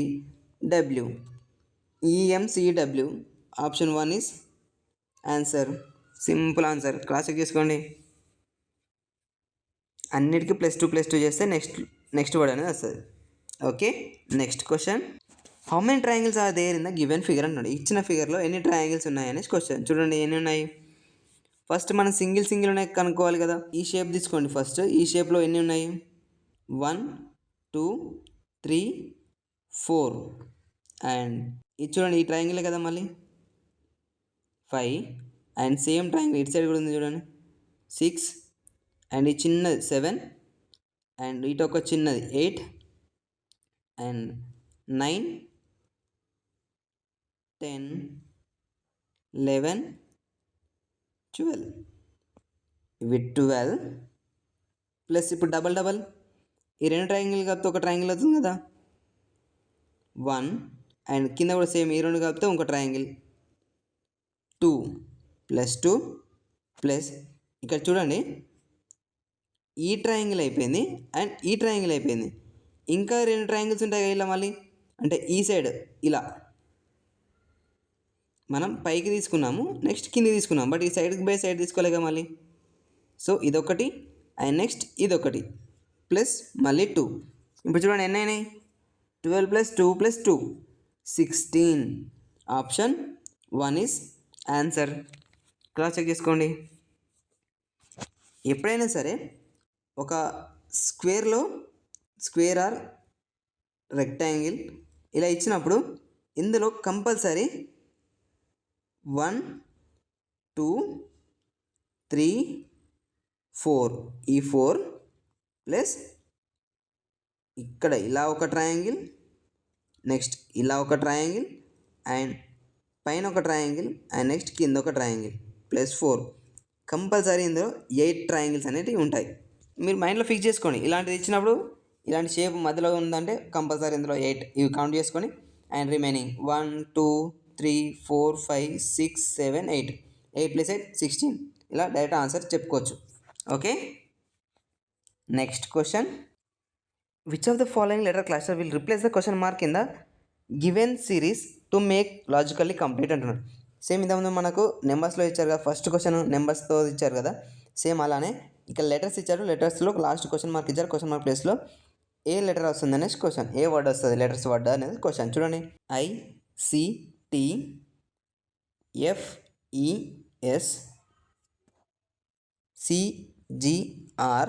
W. EMCW option 1 is answer. Simple answer. Cross check చేసుకోండి. అన్నిటికీ ప్లస్ టూ చేస్తే నెక్స్ట్ వర్డ్ అనేది వస్తుంది. Okay, next question. How many triangles are there in the given figure అన్నాడు. ఇచ్చిన ఫిగర్లో ఎన్ని triangles ఉన్నాయనేసి question. చూడండి ఎన్ని ఉన్నాయి. ఫస్ట్ మనం సింగిల్ ఉన్నాయి కనుక్కోవాలి కదా. ఈ షేప్ తీసుకోండి. ఫస్ట్ ఈ షేప్లో ఎన్ని ఉన్నాయి, 1 2 3 4 అండ్ ఇది చూడండి, ఈ ట్రయాంగిలే కదా, మళ్ళీ 5 అండ్ సేమ్ ట్రయాంగిల్ ఇటు సైడ్ కూడా ఉంది చూడండి, 6 అండ్ ఈ చిన్నది 7 అండ్ ఇటు ఒక చిన్నది 8 అండ్ 9 10 11 12. ఇవి 12 ప్లస్ ఇప్పుడు డబల్ ఈ రెండు ట్రయాంగిల్ కలిపితే ఒక ట్రయాంగిల్ అవుతుంది కదా, 1 అండ్ కింద కూడా సేమ్ ఈ రెండు కలిపితే ఇంకో ట్రయాంగిల్ 2 ప్లస్ 2 ప్లస్ ఇక్కడ చూడండి ఈ ట్రయాంగిల్ అయిపోయింది అండ్ ఈ ట్రయాంగిల్ అయిపోయింది. ఇంకా 2 ట్రయాంగిల్స్ ఉంటాయి కదా ఇలా మళ్ళీ, అంటే ఈ సైడ్ ఇలా మనం పైకి తీసుకున్నాము, నెక్స్ట్ కింది తీసుకున్నాము, బట్ ఈ సైడ్కి బై సైడ్ తీసుకోలేక మళ్ళీ. సో ఇదొకటి అండ్ నెక్స్ట్ ఇదొకటి ప్లస్ మళ్ళీ 2 ఇప్పుడు చూడండి ఎన్ని అయినాయి, 12 + 2 + 2 16. Option 1 is answer. Cross check చేసుకోండి. ఎప్పుడైనా సరే ఒక స్క్వేర్ ఆర్ రెక్టాంగిల్ ఇలా ఇచ్చినప్పుడు ఇందులో కంపల్సరీ 1 2 3 4 ఈ 4 ప్లస్ ఇక్కడ ఇలా ఒక ట్రయాంగిల్, నెక్స్ట్ ఇలా ఒక ట్రయాంగిల్, అండ్ పైన ఒక ట్రయాంగిల్, అండ్ నెక్స్ట్ కింద ఒక ట్రయాంగిల్ ప్లస్ 4. కంపల్సరీ ఇందులో 8 ట్రయాంగిల్స్ అనేటివి ఉంటాయి. మీరు మైండ్లో ఫిక్స్ చేసుకోండి. ఇలాంటిది ఇచ్చినప్పుడు ఇలాంటి షేప్ మధ్యలో ఉందంటే కంపల్సరీ ఇందులో 8 ఇవి కౌంట్ చేసుకొని, అండ్ రిమైనింగ్ 1 2 3 4 5 6 7 8 8 + 8 16 ఇలా డైరెక్ట్ ఆన్సర్ చెప్పుకోవచ్చు. Okay, next question. Which of the following letter cluster will replace the question mark in the given series to make logically complete అంటున్నాడు. సేమ్ ఇంతకుముందు మనకు నెంబర్స్లో ఇచ్చారు కదా, ఫస్ట్ క్వశ్చన్ నెంబర్స్తో ఇచ్చారు కదా, సేమ్ అలానే ఇక్కడ లెటర్స్ ఇచ్చారు. లెటర్స్లో లాస్ట్ క్వశ్చన్ మార్క్ ఇచ్చారు. క్వశ్చన్ మార్క్ ప్లేస్లో ఏ లెటర్ వస్తుంది అనేసి క్వశ్చన్, ఏ వర్డ్ వస్తుంది లెటర్స్ వర్డ్ అనేది క్వశ్చన్. చూడండి, ICTFES CGR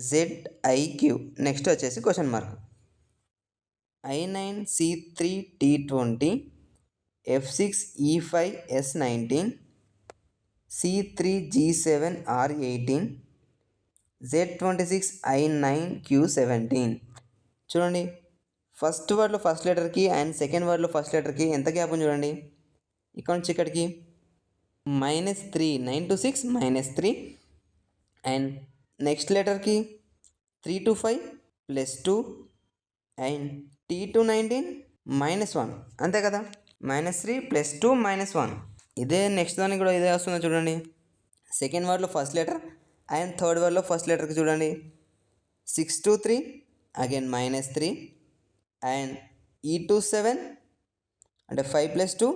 ZIQ. నెక్స్ట్ వచ్చేసి question mark I9C3T20 F6E5S19 C3G7R18 Z26I9Q17. చూడండి, ఫస్ట్ వర్డ్లో ఫస్ట్ లెటర్కి అండ్ సెకండ్ వర్డ్లో ఫస్ట్ లెటర్కి ఎంత గ్యాప్ ఉంది చూడండి. ఇక్కడ నుంచి ఇక్కడికి -3, 9 to 6 -3, అండ్ నెక్స్ట్ లెటర్కి 3 to 5 +2, అండ్ T to 19 -1, అంతే కదా. -3 +2 -1. ఇదే నెక్స్ట్ దానికి కూడా ఇదే వస్తుందో చూడండి. సెకండ్ వర్డ్లో ఫస్ట్ లెటర్ అండ్ థర్డ్ వర్డ్లో ఫస్ట్ లెటర్కి చూడండి 6 to 3 again -3, and E to 7 అంటే 5 + 2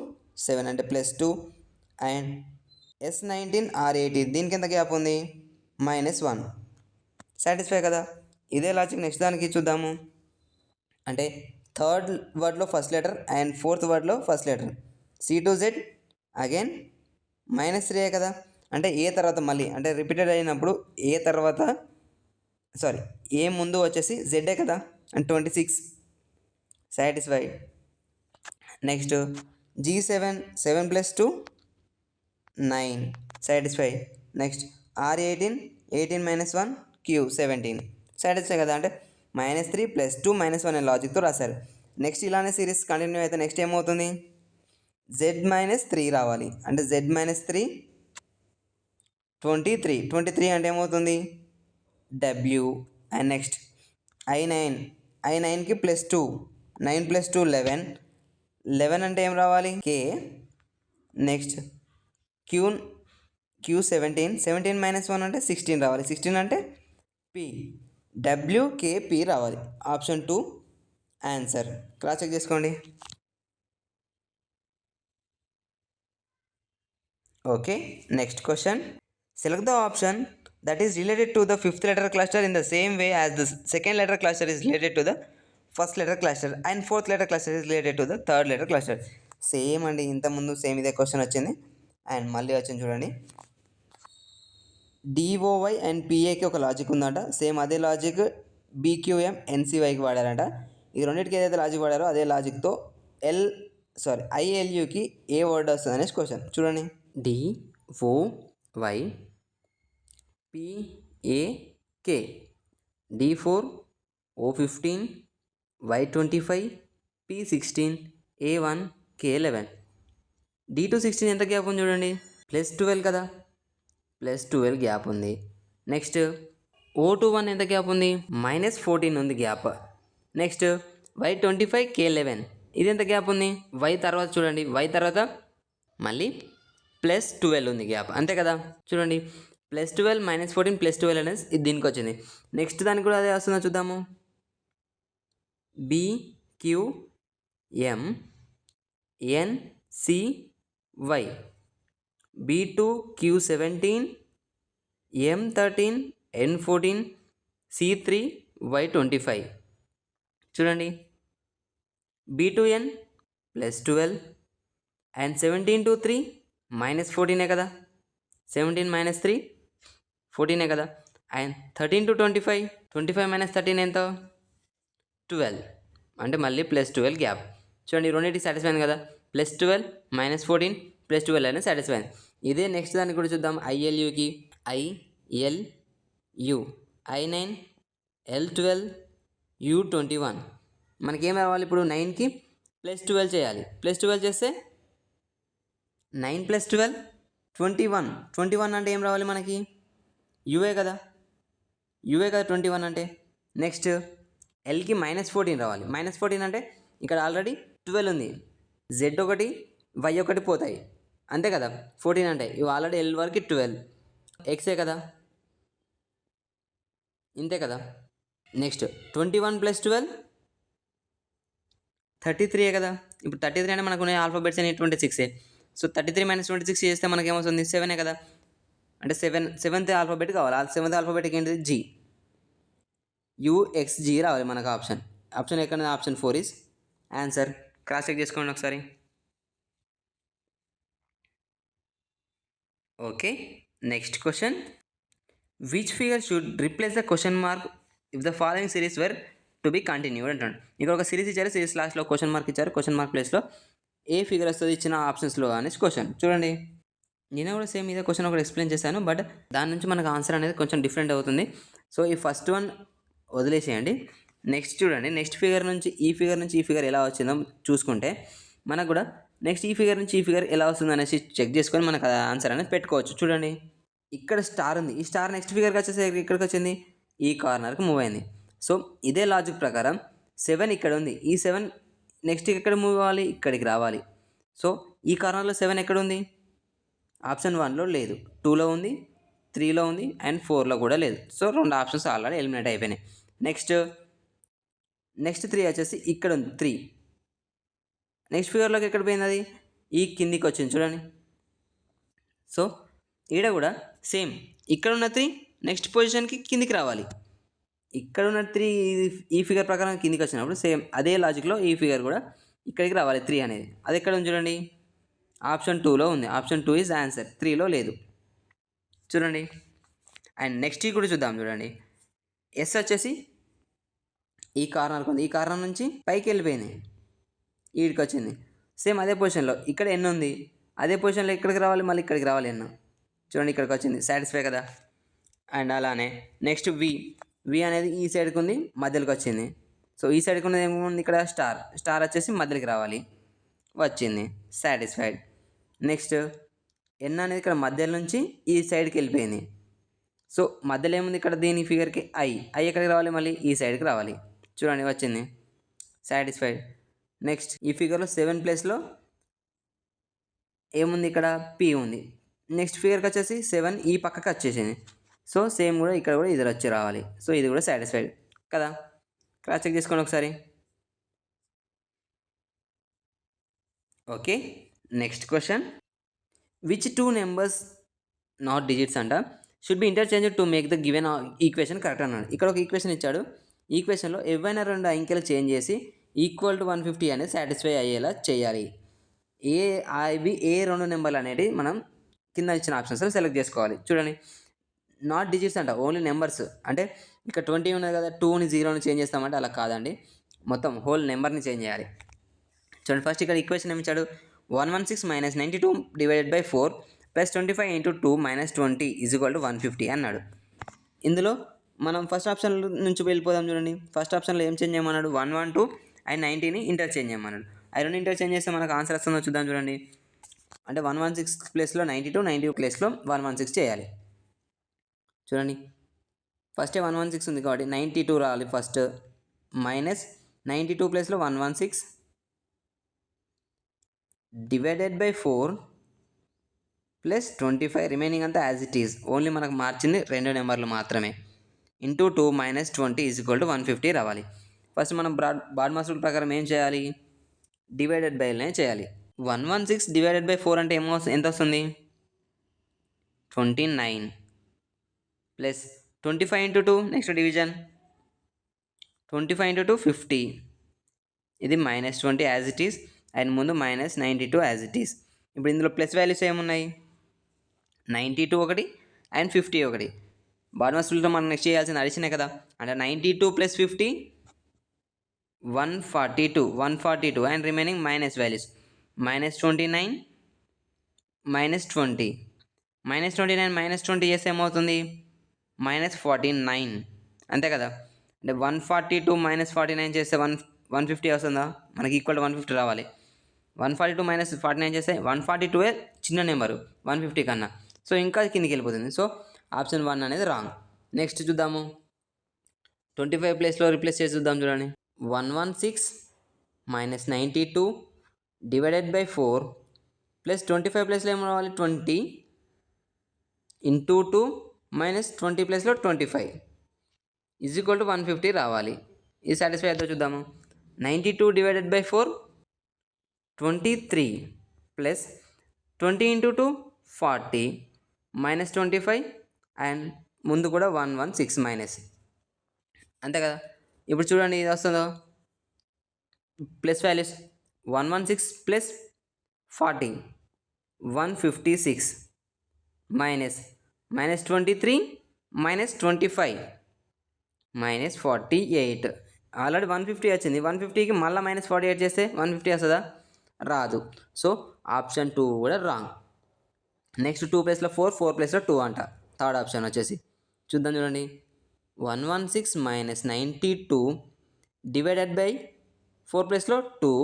7 అంటే +2, అండ్ S19 R18 దీనికి ఎంత గ్యాప్ ఉంది -1. సాటిస్ఫై కదా. ఇదే లాజిక్ నెక్స్ట్ దానికి చూద్దాము. అంటే థర్డ్ వర్డ్లో ఫస్ట్ లెటర్ అండ్ ఫోర్త్ వర్డ్లో first letter C to Z again -3 కదా. అంటే ఏ తర్వాత మళ్ళీ అంటే రిపీటెడ్ అయినప్పుడు ఏ తర్వాత ఏ ముందు వచ్చేసి జెడ్డే కదా, and 26 satisfy. Next G7 7 + 2 9 satisfy. Next R18 18 - 1 Q 17 satisfy కదా. అంటే -3 + 2 -1 అనే లాజిక్తో రాశారు. నెక్స్ట్ ఇలానే సిరీస్ కంటిన్యూ అయితే నెక్స్ట్ ఏమవుతుంది, Z -3 రావాలి. అంటే Z -3 23 అంటే ఏమవుతుంది W, అండ్ నెక్స్ట్ I9కి +2 9 + 2 11 అంటే ఏం రావాలి K. నెక్స్ట్ Q 17 -1 అంటే 16 రావాలి. 16 అంటే P, WKP రావాలి. Option 2 answer. క్రాస్ చెక్ చేసుకోండి. Okay, next question. Select the option that is related to the fifth letter cluster in the same way as the second letter cluster is related to the first letter cluster and fourth letter cluster is related to the third letter cluster. Same అండి, ఇంతకుముందు same ఇదే question వచ్చింది and మళ్ళీ వచ్చింది చూడండి. DOY and PAకి ఒక logic ఉందంట. Same అదే లాజిక్ BQM NCYకి వాడారంట. ఈ రెండింటికి ఏదైతే లాజిక్ వాడారో అదే లాజిక్తో ILUకి ఏ వర్డ్ వస్తుంది అనేసి క్వశ్చన్. చూడండి, DOY PAK D4 O15 Y25 P16 A1 K11. D2 16 ఎంత గ్యాప్ ఉంది చూడండి, +12 కదా, +12 గ్యాప్ ఉంది. నెక్స్ట్ O21 ఎంత గ్యాప్ ఉంది, -14 ఉంది గ్యాప్. నెక్స్ట్ Y25 K11 ఇది ఎంత గ్యాప్ ఉంది, Y తర్వాత చూడండి, Y తర్వాత మళ్ళీ +12 ఉంది గ్యాప్, అంతే కదా. చూడండి, +12 -14 +12 అనేది ఇది దీనికి వచ్చింది. నెక్స్ట్ దానికి కూడా అదే వస్తుందో చూద్దాము. BQM NCY B2 Q17 M13 N14 C3 y25. చూడండి b2n plus 12 and 17 to 3 minus 14 కదా, 17 మైనస్ 3 14 కదా, అండ్ 13 to 25, 25 మైనస్ 13 ఎంత, 12, అంటే మళ్ళీ ప్లస్ 12 గ్యాప్. చూడండి రెండింటికి సాటిస్ఫై కదా, ప్లస్ 12 మైనస్ 14 ప్లస్ 12 అనేది సాటిస్ఫై. ఇదే నెక్స్ట్ దానికి కూడా చూద్దాం. ఐఎల్యుకి ఐఎల్యు I9 L12 U21. మనకేం రావాలి ఇప్పుడు 9కి ప్లస్ 12 చేయాలి. ప్లస్ 12 చేస్తే 9 ప్లస్ 12 21. 21 అంటే ఏం రావాలి మనకి, యూఏ కదా, 21 అంటే. నెక్స్ట్ ఎల్కి మైనస్ 14 రావాలి. మైనస్ 14 అంటే ఇక్కడ ఆల్రెడీ 12 ఉంది, జెడ్ ఒకటి వై ఒకటి పోతాయి అంతే కదా. 14 అంటే ఇవి ఆల్రెడీ ఎల్ వరకు 12, ఎక్సే కదా, ఇంతే కదా. నెక్స్ట్ 21 ప్లస్ 12 33 కదా. ఇప్పుడు 33 అంటే మనకు ఆల్ఫాబెట్స్ అని 26. సో 33 మైనస్ 26 చేస్తే మనకి ఏమవుతుంది, 7 కదా. అంటే సెవెంత్ ఆల్ఫాబెట్ కావాలి. సెవెంత్ ఆల్ఫాబెట్కి ఏంటిది, జీ, యుఎక్స్జీ రావాలి మనకు ఆప్షన్. ఆప్షన్ ఎక్కడ, option 4 is answer. Cross check చేసుకోండి ఒకసారి. Okay, next question. Which figure should replace the question mark if the following series were to be continued అంటాడు. ఇక్కడ ఒక సిరీస్ ఇచ్చారు, సిరీస్ లాస్ట్లో క్వశ్చన్ మార్క్ ఇచ్చారు, క్వశ్చన్ మార్క్ ప్లేస్లో ఏ ఫిగర్ వస్తుంది ఇచ్చిన ఆప్షన్స్లో అనేసి క్వశ్చన్. చూడండి నేను కూడా సేమ్ ఇదే క్వశ్చన్ ఒకటి ఎక్స్ప్లెయిన్ చేశాను, బట్ దాని నుంచి మనకు ఆన్సర్ అనేది కొంచెం డిఫరెంట్ అవుతుంది. సో ఈ ఫస్ట్ వన్ వదిలేసేయండి. నెక్స్ట్ చూడండి, నెక్స్ట్ ఫిగర్ నుంచి ఈ ఫిగర్ నుంచి ఈ ఫిగర్ ఎలా వచ్చిందో చూసుకుంటే మనకు కూడా నెక్స్ట్ ఈ ఫిగర్ నుంచి ఈ ఫిగర్ ఎలా వస్తుంది అనేసి చెక్ చేసుకొని మనకు ఆన్సర్ అనేది పెట్టుకోవచ్చు. చూడండి ఇక్కడ స్టార్ ఉంది, ఈ స్టార్ నెక్స్ట్ ఫిగర్కి వచ్చేసి ఇక్కడికి వచ్చింది, ఈ కార్నర్కి మూవ్ అయింది. సో ఇదే లాజిక్ ప్రకారం 7 ఇక్కడ ఉంది, ఈ 7 నెక్స్ట్ ఎక్కడ మూవ్ అవ్వాలి, ఇక్కడికి రావాలి. సో ఈ కార్నర్లో 7 ఎక్కడ ఉంది, ఆప్షన్ 1లో లేదు, 2లో ఉంది, 3లో ఉంది, అండ్ 4లో కూడా లేదు. సో 2 ఆప్షన్స్ ఆల్రెడీ ఎలిమినేట్ అయిపోయినాయి. నెక్స్ట్ 3 వచ్చేసి ఇక్కడ ఉంది, 3 నెక్స్ట్ ఫిగర్లోకి ఎక్కడ పోయింది, అది ఈ కిందికి వచ్చింది చూడండి. సో ఈడ కూడా సేమ్, ఇక్కడ ఉన్న 3 నెక్స్ట్ పొజిషన్కి కిందికి రావాలి, ఇక్కడ ఉన్న 3 ఈ ఫిగర్ ప్రకారం కిందికి వచ్చినప్పుడు సేమ్ అదే లాజిక్లో ఈ ఫిగర్ కూడా ఇక్కడికి రావాలి, 3 అనేది. అది ఎక్కడ ఉంది చూడండి, ఆప్షన్ 2లో ఉంది. ఆప్షన్ 2 ఈజ్ ఆన్సర్, 3లో లేదు. చూడండి అండ్ నెక్స్ట్ కూడా చూద్దాం. చూడండి ఎస్ వచ్చేసి ఈ కార్నర్కి ఉంది, ఈ కార్నర్ నుంచి పైకి వెళ్ళిపోయింది, ఈడికి వచ్చింది. సేమ్ అదే పొజిషన్లో ఇక్కడ ఎన్ ఉంది, అదే పొజిషన్లో ఇక్కడికి రావాలి, మళ్ళీ ఇక్కడికి రావాలి ఎన్. చూడండి ఇక్కడికి వచ్చింది, సాటిస్ఫై కదా. అండ్ అలానే నెక్స్ట్ వి అనేది ఈ సైడ్కి ఉంది, మధ్యలోకి వచ్చింది. సో ఈ సైడ్కి ఉన్నది ఏముంది, ఇక్కడ స్టార్ వచ్చేసి మధ్యలోకి రావాలి, వచ్చింది, సాటిస్ఫైడ్. నెక్స్ట్ ఎన్ అనేది ఇక్కడ మధ్యలో నుంచి ఈ సైడ్కి వెళ్ళిపోయింది. సో మధ్యలో ఏముంది ఇక్కడ, దీని ఫిగర్కి ఐ ఎక్కడికి రావాలి, మళ్ళీ ఈ సైడ్కి రావాలి. చూడండి వచ్చింది, సాటిస్ఫైడ్. నెక్స్ట్ ఈ ఫిగర్లో 7 ప్లేస్లో ఏముంది, ఇక్కడ పి ఉంది. నెక్స్ట్ ఫిగర్కి వచ్చేసి 7 ఈ పక్కకి వచ్చేసింది. సో సేమ్ కూడా ఇక్కడ కూడా ఇది వచ్చి రావాలి. సో ఇది కూడా సాటిస్ఫైడ్ కదా. క్రాస్ చెక్ చేసుకోండి ఒకసారి. Okay, next question. Which 2 numbers not digits అంట should be interchange to make the given equation correct అన్నాడు. ఇక్కడ ఒక ఈక్వేషన్ ఇచ్చాడు, ఈక్వేషన్లో ఏవైనా 2 అంకెలు చేంజ్ చేసి ఈక్వల్ టు 150 అనేది సాటిస్ఫై అయ్యేలా చేయాలి. అవి ఏ 2 నెంబర్లు అనేది మనం కింద ఇచ్చిన ఆప్షన్స్లో సెలెక్ట్ చేసుకోవాలి. చూడండి నాట్ డిజిట్స్ అంట, ఓన్లీ నెంబర్స్. అంటే ఇక్కడ 20 ఉన్నది కదా, 2ని 0ని చేంజ్ చేస్తామంటే అలా కాదండి, మొత్తం హోల్ నెంబర్ని చేంజ్ చేయాలి. చూడండి ఫస్ట్ ఇక్కడ ఈక్వేషన్ ఏమి ఇచ్చాడు, 116 minus 92 divided by 4 plus 25 into 2 minus 20 is equal to 150 అన్నాడు. ఇందులో మనం ఫస్ట్ ఆప్షన్ నుంచి వెళ్ళిపోదాం. చూడండి ఫస్ట్ ఆప్షన్లో ఏం చేంజ్ చేయమన్నాడు, 112 అండ్ 90ని ఇంటర్చేంజ్ చేయమన్నాడు. ఆ 2 ఇంటర్చేంజ్ చేస్తే మనకు ఆన్సర్ వస్తుందో చూద్దాం. చూడండి అంటే 116 ప్లేస్లో 92, 92 ప్లేస్లో 116 చేయాలి. చూడండి ఫస్టే 116 ఉంది కాబట్టి 92 రావాలి ఫస్ట్, మైనస్ 92 ప్లేస్లో 116 డివైడెడ్ బై 4 ప్లస్ 25 రిమైనింగ్ అంతా యాజ్ ఇట్ ఈజ్, ఓన్లీ మనకు మార్చింది 2 నెంబర్లు మాత్రమే, into 2 minus 20 is equal to 150 రావాలి. ఫస్ట్ మనం బాడ్ మాస్ రూల్ ప్రకారం ఏం చేయాలి, డివైడెడ్ బైనే చేయాలి. 116 డివైడెడ్ బై 4 అంటే ఎంత వస్తుంది, 29 plus 25 into 2 next division 25 into 2 50, ఇది -20 యాజ్ ఇట్ ఈస్, అండ్ ముందు -92 యాజ్ ఇట్ ఈస్. ఇప్పుడు ఇందులో ప్లస్ వాల్యూస్ ఏమున్నాయి, 92 ఒకటి అండ్ 50 ఒకటి. బార్మస్ రూల్తో మనం నెక్స్ట్ చేయాల్సిన అడిషనే కదా, అంటే 92 + 50 142 అండ్ రిమైనింగ్ మైనస్ వాల్యూస్ -29 -20 -29 -20 చేస్తే ఏమవుతుంది, -49 అంతే కదా. అంటే 142 -49 చేస్తే 150 వస్తుందా, మనకి ఈక్వల్ టు 150 రావాలి. 142 - 49 చేస్తే 142 చిన్న నెంబరు 150 కన్నా, సో ఇంకా కిందికి వెళ్ళిపోతుంది. సో ఆప్షన్ 1 అనేది రాంగ్. నెక్స్ట్ చూద్దాము, 25 ప్లేస్లో రిప్లేస్ చేసి చూద్దాం. చూడండి, 116 - 92 / 4 ప్లస్ 25 ప్లేస్లో ఏం రావాలి, 20 ఇంటూ 2 -20 ప్లేస్లో 25 ఈజ్ ఈక్వల్ టు 150 రావాలి. ఇది సాటిస్ఫై అవుతుందో చూద్దాము. 92 / 4 23 ప్లస్ 20 ఇంటూ 2 40 -25 అండ్ ముందు కూడా 116 మైనస్, అంతే కదా. ఇప్పుడు చూడండి ఇది వస్తుందో, plus values 116 plus 40 156 minus -23 -25 -48. Already 150 వచ్చింది, 150కి మళ్ళీ -48 చేస్తే 150 వస్తుందా, రాదు. సో ఆప్షన్ 2 కూడా రాంగ్. నెక్స్ట్ 2 ప్లేస్లో 4 4 ప్లేస్లో 2 అంట. థర్డ్ ఆప్షన్ వచ్చేసి చూద్దాం. చూడండి, 116 - 92 / 4 ప్లేస్లో 2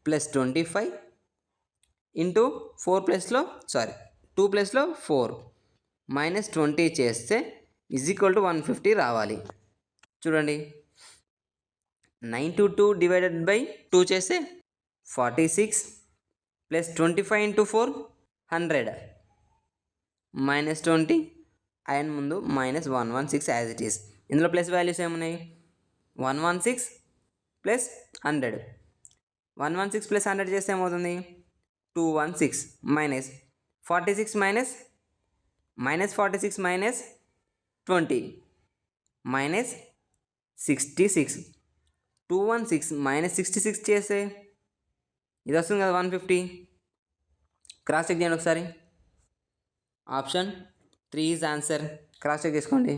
ప్లస్ 25 ఇంటూ 2 ప్లేస్లో 4 -20 చేస్తే ఈజ్ ఈక్వల్ టు 150 రావాలి. చూడండి, 92 / 2 చేస్తే 46 ప్లస్ 25 ఇంటూ 4 100 -20 అండ్ ముందు -116 యాజ్ ఇట్ ఈస్. ఇందులో ప్లస్ వాల్యూస్ ఏమున్నాయి, 116 ప్లస్ 100 116 ప్లస్ 100 చేస్తే ఏమవుతుంది, 216 మైనస్ 46 -46 -20 -66 216 -66 చేస్తే ఇది వస్తుంది కదా 150. క్రాస్ చెక్ చేయండి ఒకసారి. Option 3 is answer. Cross check చేసుకోండి.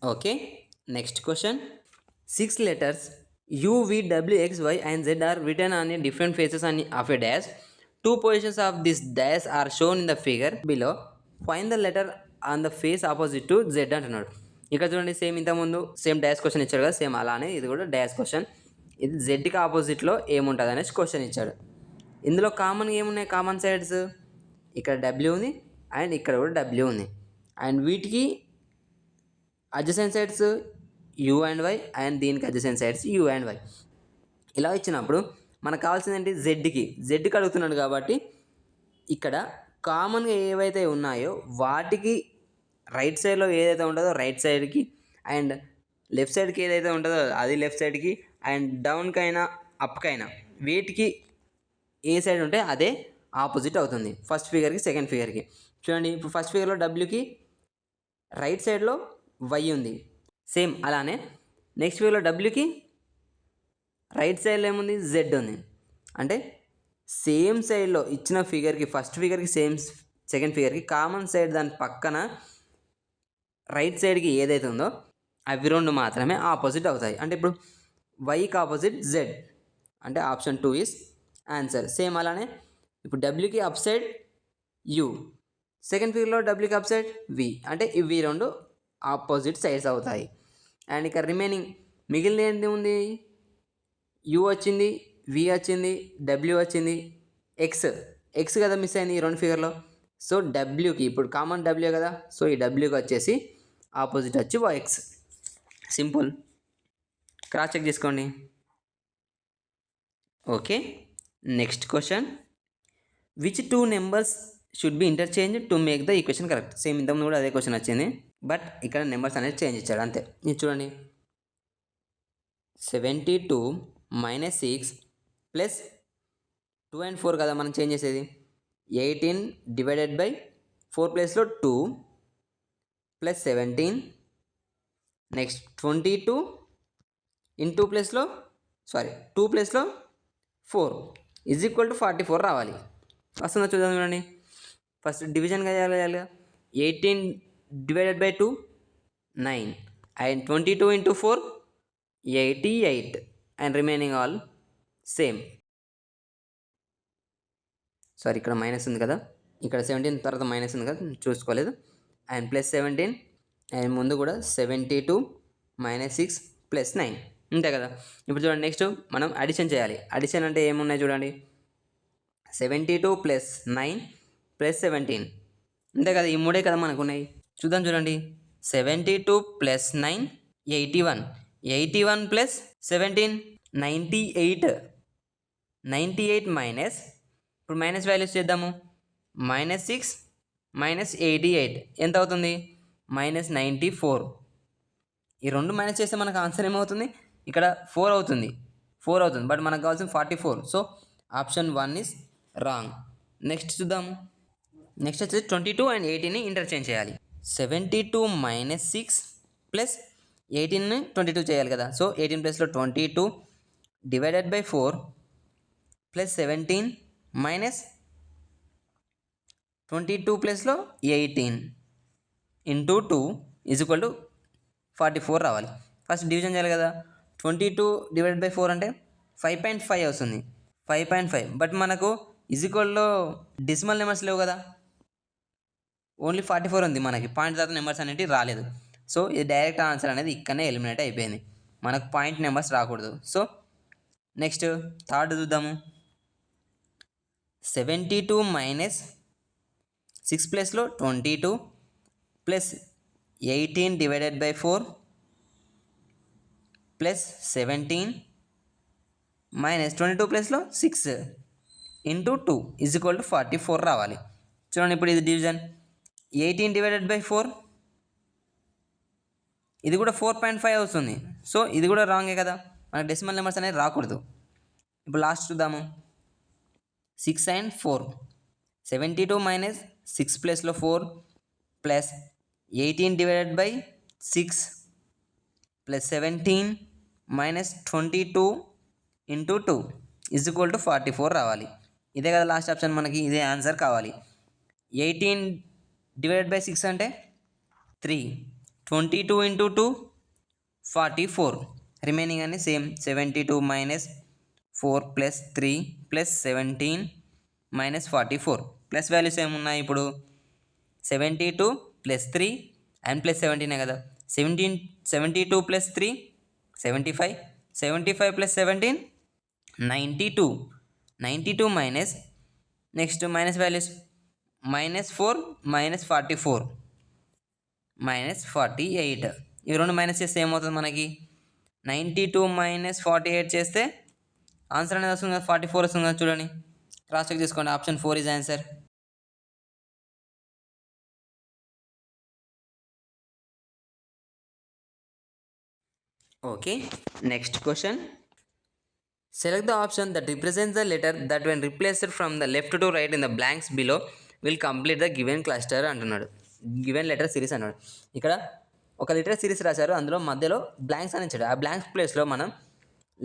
Okay, next question. 6 letters U, V, W, X, Y and Z are written on a different faces of a dash. 2 positions of this dash are shown in the figure below. Find the letter on the face opposite to Z అంటున్నాడు. ఇక్కడ చూడండి, same ఇంతకుముందు same dash question ఇచ్చాడు కదా, same అలానే ఇది కూడా dash question. ఇది జెడ్కి ఆపోజిట్లో ఏముంటుంది అనేసి క్వశ్చన్ ఇచ్చాడు. ఇందులో కామన్గా ఏమున్నాయి, కామన్ సైడ్స్ ఇక్కడ డబ్ల్యూ ఉంది అండ్ ఇక్కడ కూడా డబ్ల్యూ ఉంది, అండ్ వీటికి adjacent sides U and Y and దీనికి adjacent sides U and Y. ఇలా ఇచ్చినప్పుడు మనకు కావాల్సింది ఏంటి, జెడ్కి అడుగుతున్నాడు కాబట్టి ఇక్కడ కామన్గా ఏవైతే ఉన్నాయో వాటికి రైట్ సైడ్లో ఏదైతే ఉంటుందో రైట్ సైడ్కి, అండ్ లెఫ్ట్ సైడ్కి ఏదైతే ఉంటుందో అది లెఫ్ట్ సైడ్కి, అండ్ డౌన్కైనా అప్కైనా వీటికి ఏ సైడ్ ఉంటే అదే ఆపోజిట్ అవుతుంది, ఫస్ట్ ఫిగర్కి సెకండ్ ఫిగర్కి. చూడండి, ఇప్పుడు ఫస్ట్ ఫిగర్లో డబ్ల్యూకి రైట్ సైడ్లో వై ఉంది, సేమ్ అలానే నెక్స్ట్ ఫిగర్లో డబ్ల్యూకి రైట్ సైడ్లో ఏముంది, జెడ్ ఉంది. అంటే సేమ్ సైడ్లో ఇచ్చిన ఫిగర్కి ఫస్ట్ ఫిగర్కి సేమ్ సెకండ్ ఫిగర్కి కామన్ సైడ్ దాని పక్కన రైట్ సైడ్కి ఏదైతే ఉందో అవి రెండు మాత్రమే ఆపోజిట్ అవుతాయి. అంటే ఇప్పుడు వైకి ఆపోజిట్ జెడ్, అంటే ఆప్షన్ 2 ఈజ్ ఆన్సర్. సేమ్ అలానే ఇప్పుడు డబ్ల్యూకి అప్ సైడ్ యూ, సెకండ్ ఫిగర్లో డబ్ల్యూకి అప్ సైడ్ వి, అంటే ఇవి రెండు ఆపోజిట్ సైడ్స్ అవుతాయి. అండ్ ఇక్కడ రిమైనింగ్ మిగిలిన ఏంటి ఉంది, యూ వచ్చింది, వి వచ్చింది, డబ్ల్యూ వచ్చింది, ఎక్స్ కదా మిస్ అయింది ఈ రెండు ఫిగర్లో. సో డబ్ల్యూకి ఇప్పుడు కామన్ డబ్ల్యూ కదా, సో ఈ డబ్ల్యూకి వచ్చేసి ఆపోజిట్ వచ్చి ఎక్స్. సింపుల్, క్రాస్ చెక్ చేసుకోండి. Okay, next question. Which 2 numbers should be interchange to make the equation correct. Same ఇంతకుముందు కూడా అదే క్వశ్చన్ వచ్చింది, బట్ ఇక్కడ నెంబర్స్ అనేది చేంజ్ ఇచ్చాడు అంతే. ఇది చూడండి, 72 - 6 ప్లస్ 2 and 4 కదా మనం చేంజ్ చేసేది. 18 / 4 ప్లేస్లో 2 ప్లస్ 17 నెక్స్ట్ 22 ఇంటూ ప్లేస్లో 2 ప్లేస్లో 4 ఈజ్ ఈక్వల్ టు 44 రావాలి. వస్తుందా చూద్దాం చూడండి. ఫస్ట్ డివిజన్గా చేయాలి. 18 divided by 2 9 and 22 into 4 88 and remaining all same. ఇక్కడ మైనస్ ఉంది కదా, ఇక్కడ 17 తర్వాత మైనస్ ఉంది కదా చూసుకోలేదు. అండ్ ప్లస్ 17 అండ్ ముందు కూడా 72 మైనస్ 6 ప్లస్ 9 అంతే కదా. ఇప్పుడు చూడండి నెక్స్ట్ మనం అడిషన్ చేయాలి. అడిషన్ అంటే ఏమున్నాయి చూడండి, 72 ప్లస్ 9 ప్లస్ 17 అంతే కదా, ఈ మూడే కదా మనకు ఉన్నాయి. చూద్దాం చూడండి, 72 ప్లస్ 9 81, 81 ప్లస్ 17 98, 98 మైనస్, ఇప్పుడు మైనస్ వాల్యూస్ చేద్దాము. -6 మైనస్ 88 ఎంత అవుతుంది, -94. ఈ రెండు మైనస్ చేస్తే మనకు ఆన్సర్ ఏమవుతుంది, ఇక్కడ 4 అవుతుంది. బట్ మనకు కావాల్సిన 44. So option 1 is wrong. Next చూద్దాము. నెక్స్ట్ వచ్చేసి 22 అండ్ 18ని ఇంటర్చేంజ్ చేయాలి. 72 మైనస్ 6 ప్లస్ 18ని 22 చేయాలి కదా. సో 18 ప్లస్లో 22 డివైడెడ్ బై 4 ప్లస్ 17 మైనస్ 22 ప్లస్లో 18 ఇంటూ 2 ఈజ్ ఈక్వల్ టు 44 రావాలి. ఫస్ట్ డివిజన్ చేయాలి కదా. 22 డివైడెడ్ బై 4 అంటే 5.5 వస్తుంది. 5.5 బట్ మనకు ఈజ్ ఈక్వల్లో డెసిమల్ నెంబర్స్ లేవు కదా, ఓన్లీ 44 ఉంది. మనకి పాయింట్ తర్వాత నెంబర్స్ అనేవి రాలేదు. సో ఇది డైరెక్ట్ ఆన్సర్ అనేది ఇక్కడనే ఎలిమినేట్ అయిపోయింది, మనకు పాయింట్ నెంబర్స్ రాకూడదు. సో నెక్స్ట్ థర్డ్ చూద్దాము. 72 మైనస్ 6 ప్లస్లో 22 plus 18 divided by 4 plus 17 minus 22 ప్లస్లో 6 ఇంటూ 2 ఈజ్ ఈక్వల్ టు 44 రావాలి. చూడండి ఇప్పుడు ఇది డివిజన్. 18 డివైడెడ్ బై 4 ఇది కూడా 4.5 వస్తుంది. సో ఇది కూడా రాంగే కదా, మనకు డెసిమల్ నెంబర్స్ అనేది రాకూడదు. ఇప్పుడు లాస్ట్ చూద్దాము. 6 అండ్ 4, 72 మైనస్ 6 ప్లస్లో 4 plus 18 divided by 6 plus 17 minus 22 into 2 is equal to 44 రావాలి. ఇదే కదా లాస్ట్ ఆప్షన్, మనకి ఇదే ఆన్సర్ కావాలి. 18 డివైడెడ్ బై 6 అంటే 3, 22 ఇంటూ 2 44, రిమైనింగ్ అన్ని same. 72 minus 4 plus 3 plus 17 minus 44 plus values ఏమున్నాయి ఇప్పుడు, 72 ప్లస్ 3 అండ్ ప్లస్ 17 కదా. 72 plus 3 75, 75 plus 17 92, 92 minus next minus values -4 minus 44 minus 48. ఇవి రెండు మైనస్ చేస్తే ఏమవుతుంది మనకి, 92 మైనస్ 48 చేస్తే ఆన్సర్ అనేది వస్తుంది కదా, 44 వస్తుంది కదా. చూడండి క్రాస్ చెక్ చేసుకోండి. Option 4 is answer. Okay, next question. Select the option that represents the letter that when replaced from the left to right in the blanks below will complete the given cluster అంటున్నాడు. Given letter series అన్నాడు. ఇక్కడ ఒక letter series రాశారు, అందులో మధ్యలో blanks అని ఇచ్చాడు. ఆ బ్లాంక్స్ ప్లేస్లో మనం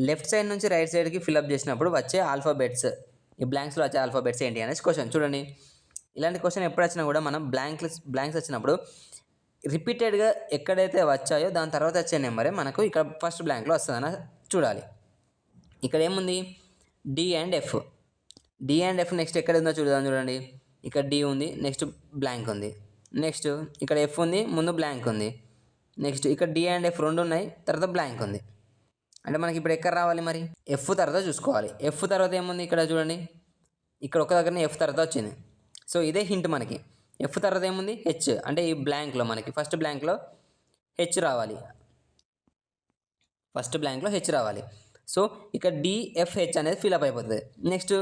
లెఫ్ట్ సైడ్ నుంచి రైట్ సైడ్కి ఫిల్అప్ చేసినప్పుడు వచ్చే ఆల్ఫాబెట్స్, ఈ బ్లాంక్స్లో వచ్చే ఆల్ఫాబెట్స్ ఏంటి అనేసి క్వశ్చన్. చూడండి, ఇలాంటి క్వశ్చన్ ఎప్పుడు వచ్చినా కూడా మనం బ్లాంక్స్ వచ్చినప్పుడు రిపీటెడ్గా ఎక్కడైతే వచ్చాయో దాని తర్వాత వచ్చే నెంబరే మనకు ఇక్కడ ఫస్ట్ బ్లాంక్లో వస్తుందని చూడాలి. ఇక్కడ ఏముంది, D and F. D and F next ఎక్కడ ఉందో చూద్దాం. చూడండి, ఇక్కడ డి ఉంది, నెక్స్ట్ బ్లాంక్ ఉంది. నెక్స్ట్ ఇక్కడ ఎఫ్ ఉంది, ముందు బ్లాంక్ ఉంది. నెక్స్ట్ ఇక్కడ డి అండ్ ఎఫ్ రెండు ఉన్నాయి, తర్వాత బ్లాంక్ ఉంది. అంటే మనకి ఇప్పుడు ఎక్కడ రావాలి మరి, ఎఫ్ తర్వాత చూసుకోవాలి. ఎఫ్ తర్వాత ఏముంది ఇక్కడ చూడండి, ఇక్కడ ఒక దగ్గరనే ఎఫ్ తర్వాత వచ్చింది. సో ఇదే హింట్ మనకి. ఎఫ్ తర్వాత ఏముంది, హెచ్. అంటే ఈ బ్లాంక్లో మనకి ఫస్ట్ బ్లాంక్లో హెచ్ రావాలి. ఫస్ట్ బ్లాంక్లో హెచ్ రావాలి. సో ఇక్కడ డిఎఫ్హెచ్ అనేది ఫిల్అప్ అయిపోతుంది. నెక్స్ట్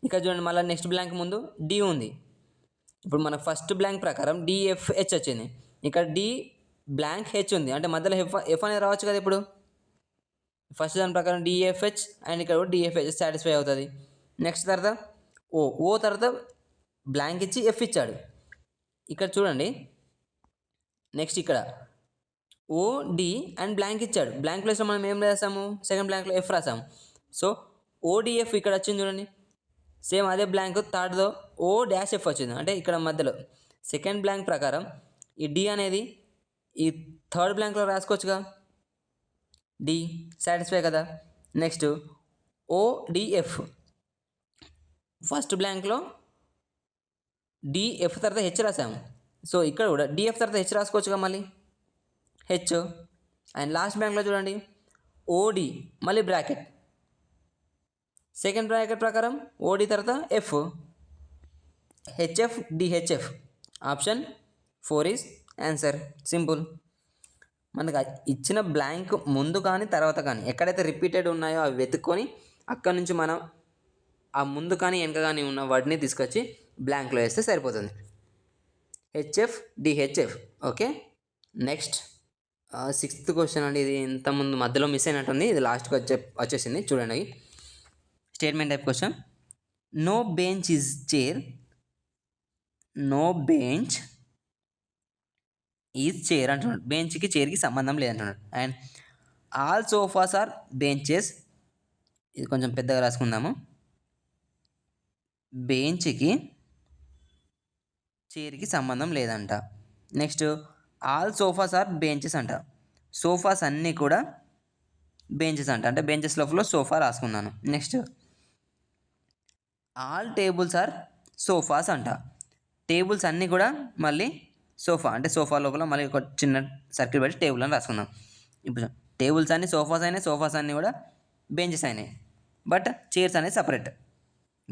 ఇక్కడ చూడండి, మళ్ళీ నెక్స్ట్ బ్లాంక్ ముందు డి ఉంది. ఇప్పుడు మన ఫస్ట్ బ్లాంక్ ప్రకారం డిఎఫ్హెచ్ వచ్చింది. ఇక్కడ డి బ్లాంక్ హెచ్ ఉంది, అంటే మధ్యలో ఎఫ్ అనేది రావచ్చు కదా. ఇప్పుడు ఫస్ట్ దాని ప్రకారం డిఎఫ్హెచ్ అండ్ ఇక్కడ కూడా డిఎఫ్హెచ్ సాటిస్ఫై అవుతుంది. నెక్స్ట్ తర్వాత ఓ తర్వాత బ్లాంక్ ఇచ్చి ఎఫ్ ఇచ్చాడు. ఇక్కడ చూడండి, నెక్స్ట్ ఇక్కడ ఓడి అండ్ బ్లాంక్ ఇచ్చాడు. బ్లాంక్ ప్లేస్లో మనం ఏం రాసాము, సెకండ్ బ్లాంక్లో ఎఫ్ రాసాము. సో ఓడిఎఫ్ ఇక్కడ వచ్చింది చూడండి, సేమ్ అదే బ్లాంక్ థర్డ్లో ఓ డాష్ ఎఫ్ వచ్చింది, అంటే ఇక్కడ మధ్యలో సెకండ్ బ్లాంక్ ప్రకారం ఈ డి అనేది ఈ థర్డ్ బ్లాంక్లో రాసుకోవచ్చుగా, డి సాటిస్ఫై కదా. నెక్స్ట్ ఓడిఎఫ్ ఫస్ట్ బ్లాంక్లో డిఎఫ్ తర్వాత హెచ్ రాసాము. సో ఇక్కడ కూడా డిఎఫ్ తర్వాత హెచ్ రాసుకోవచ్చుగా మళ్ళీ, హెచ్. అండ్ లాస్ట్ బ్లాంక్లో చూడండి ఓడి మళ్ళీ బ్రాకెట్, సెకండ్ బ్రాకెట్ ప్రకారం ఓడి తర్వాత F, HF DHF. Option 4 is answer. Simple. మనకు ఇచ్చిన బ్లాంక్ ముందు కానీ తర్వాత కానీ ఎక్కడైతే రిపీటెడ్ ఉన్నాయో అవి వెతుక్కొని అక్కడ నుంచి మనం ఆ ముందు కానీ వెనక కానీ ఉన్న వర్డ్ని తీసుకొచ్చి బ్లాంక్లో వేస్తే సరిపోతుంది. HF DHF. Okay, next 6th question అండి. ఇది ఇంతకుముందు మధ్యలో మిస్ అయినట్టుంది, ఇది లాస్ట్కి వచ్చేసింది చూడండి. Statement type question. No bench is chair, no bench is chair అంటున్నాడు. బెంచ్కి చైర్కి సంబంధం లేదంటున్నాడు. And all sofas are benches, ఇది కొంచెం పెద్దగా రాసుకుందాము. బెంచ్కి చైర్కి సంబంధం లేదంట. నెక్స్ట్ ఆల్ సోఫాస్ ఆర్ బెంచెస్ అంట. సోఫాస్ అన్నీ కూడా బెంచెస్ అంట, అంటే బెంచెస్ లోపల సోఫా రాసుకున్నాను. Next all tables are sofas అంట. టేబుల్స్ అన్నీ కూడా మళ్ళీ సోఫా, అంటే సోఫా లోపల మళ్ళీ ఒక చిన్న సర్కిల్ పెట్టి టేబుల్ అని రాసుకుందాం. ఇప్పుడు టేబుల్స్ అన్నీ సోఫాస్ అయినాయి, సోఫాస్ అన్నీ కూడా బెంచెస్ అయినాయి, బట్ చైర్స్ అనేది సపరేట్.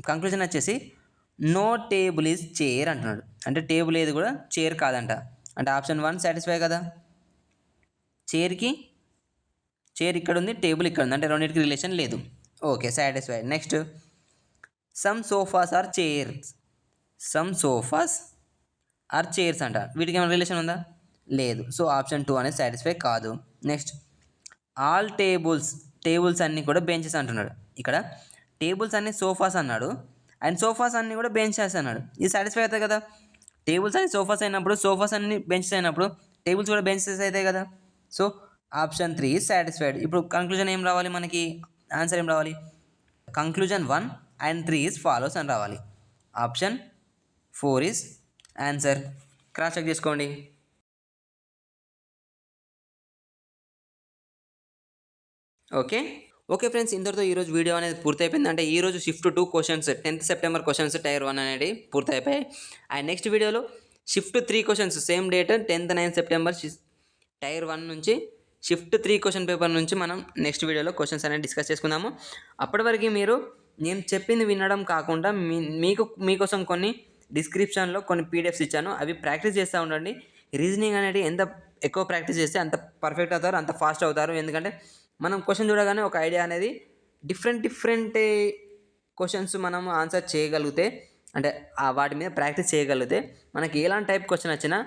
కంక్లూజన్ వచ్చేసి నో టేబుల్ ఈజ్ చైర్ అంటున్నాడు, అంటే టేబుల్ ఏది కూడా చైర్ కాదంట. అంటే ఆప్షన్ 1 సాటిస్ఫై కదా. చైర్ ఇక్కడ ఉంది, టేబుల్ ఇక్కడ ఉంది, అంటే రెండింటికి రిలేషన్ లేదు. Okay, satisfy. Next some sofas are chairs, some sofas are chairs అంట. వీటికి ఏమైనా రిలేషన్ ఉందా? లేదు. సో ఆప్షన్ 2 అనేది సాటిస్ఫై కాదు. నెక్స్ట్ ఆల్ టేబుల్స్ అన్నీ కూడా బెంచెస్ అంటున్నాడు. ఇక్కడ టేబుల్స్ అన్నీ సోఫాస్ అన్నాడు, అండ్ సోఫాస్ అన్నీ కూడా బెంచెస్ అన్నాడు. ఇది సాటిస్ఫై అవుతాయి కదా. టేబుల్స్ అన్ని సోఫాస్ అయినప్పుడు, సోఫాస్ అన్ని బెంచెస్ అయినప్పుడు టేబుల్స్ కూడా బెంచెస్ అవుతాయి కదా. So option 3 is satisfied. ఇప్పుడు కంక్లూజన్ ఏం రావాలి మనకి, ఆన్సర్ ఏం రావాలి? కంక్లూజన్ 1 and 3 ఈజ్ ఫాలోస్ అని రావాలి. Option 4 is answer. Cross check చేసుకోండి. ఓకే ఫ్రెండ్స్, ఇంతటితో ఈరోజు వీడియో అనేది పూర్తయిపోయింది. అంటే ఈరోజు shift 2 questions, 10th September questions tier 1 అనేది పూర్తయిపోయాయి. అండ్ నెక్స్ట్ వీడియోలో shift 3 questions same date 10th 9th September tier 1 నుంచి షిఫ్ట్ 3 క్వశ్చన్ పేపర్ నుంచి మనం నెక్స్ట్ వీడియోలో క్వశ్చన్స్ అనేది డిస్కస్ చేసుకుందాము. అప్పటి వరకు మీరు నేను చెప్పింది వినడం కాకుండా మీకోసం కొన్ని డిస్క్రిప్షన్లో కొన్ని పీడిఎఫ్స్ ఇచ్చాను, అవి ప్రాక్టీస్ చేస్తూ ఉండండి. రీజనింగ్ అనేది ఎంత ఎక్కువ ప్రాక్టీస్ చేస్తే అంత పర్ఫెక్ట్ అవుతారు, అంత ఫాస్ట్ అవుతారు. ఎందుకంటే మనం క్వశ్చన్ చూడగానే ఒక ఐడియా అనేది డిఫరెంట్ క్వశ్చన్స్ మనం ఆన్సర్ చేయగలిగితే, అంటే వాటి మీద ప్రాక్టీస్ చేయగలిగితే మనకి ఎలాంటి టైప్ క్వశ్చన్ వచ్చినా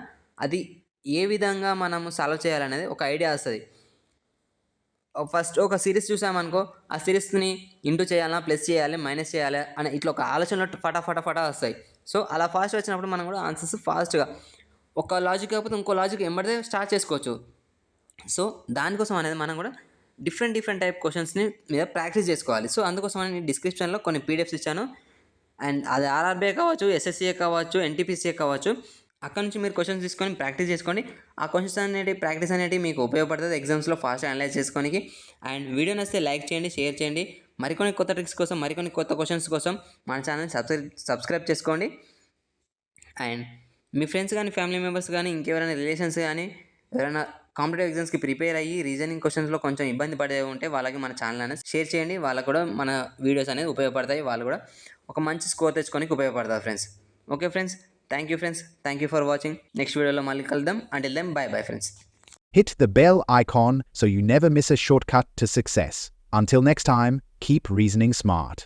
అది ఏ విధంగా మనము సాల్వ్ చేయాలనేది ఒక ఐడియా వస్తుంది. ఫస్ట్ ఒక సిరీస్ చూసామనుకో, ఆ సిరీస్ని ఇంటూ చేయాలా, ప్లస్ చేయాలి, మైనస్ చేయాలి అని ఇట్లా ఒక ఆలోచనలో ఫటా వస్తాయి. సో అలా ఫాస్ట్ వచ్చినప్పుడు మనం కూడా ఆన్సర్స్ ఫాస్ట్గా ఒక లాజిక్ కాకపోతే ఇంకో లాజిక్ ఎంబడితే స్టార్ట్ చేసుకోవచ్చు. సో దానికోసం అనేది మనం కూడా డిఫరెంట్ టైప్ క్వశ్చన్స్ని మీద ప్రాక్టీస్ చేసుకోవాలి. సో అందుకోసం నేను డిస్క్రిప్షన్లో కొన్ని పీడిఎఫ్స్ ఇచ్చాను. అండ్ అది ఆర్ఆర్బీఏ కావచ్చు, ఎస్ఎస్సీఏ కావచ్చు, ఎన్టీపీసీఏ కావచ్చు, అక్కడ నుంచి మీరు క్వశ్చన్స్ తీసుకొని ప్రాక్టీస్ చేసుకోండి. ఆ క్వశ్చన్స్ అనేవి ప్రాక్టీస్ అనేవి మీకు ఉపయోగపడుతుంది ఎగ్జామ్స్లో ఫాస్ట్ అనలైజ్ చేసుకోనికి. అండ్ వీడియో నచ్చితే లైక్ చేయండి, షేర్ చేయండి. మరికొన్ని కొత్త ట్రిక్స్ కోసం, మరికొన్ని కొత్త క్వశ్చన్స్ కోసం మన ఛానల్ని సబ్స్క్రైబ్ చేసుకోండి. అండ్ మీ ఫ్రెండ్స్ కానీ, ఫ్యామిలీ మెంబర్స్ కానీ, ఇంకెవరైనా రిలేషన్స్ కానీ ఎవరైనా కాంపిటేటివ్ ఎగ్జామ్స్కి ప్రిపేర్ అయ్యి రీజనింగ్ క్వశ్చన్స్లో కొంచెం ఇబ్బంది పడే ఉంటే వాళ్ళకి మన ఛానల్ అనేది షేర్ చేయండి. వాళ్ళకు కూడా మన వీడియోస్ అనేది ఉపయోగపడతాయి, వాళ్ళు కూడా ఒక మంచి స్కోర్ తెచ్చుకోనికి ఉపయోగపడతారు friends. Okay friends, thank you friends, thank you for watching. నెక్స్ట్ వీడియోలో మళ్ళీ కలుద్దాం. Until then, bye friends. Hit the bell icon so you never miss a shortcut to success. Until next time, keep reasoning smart.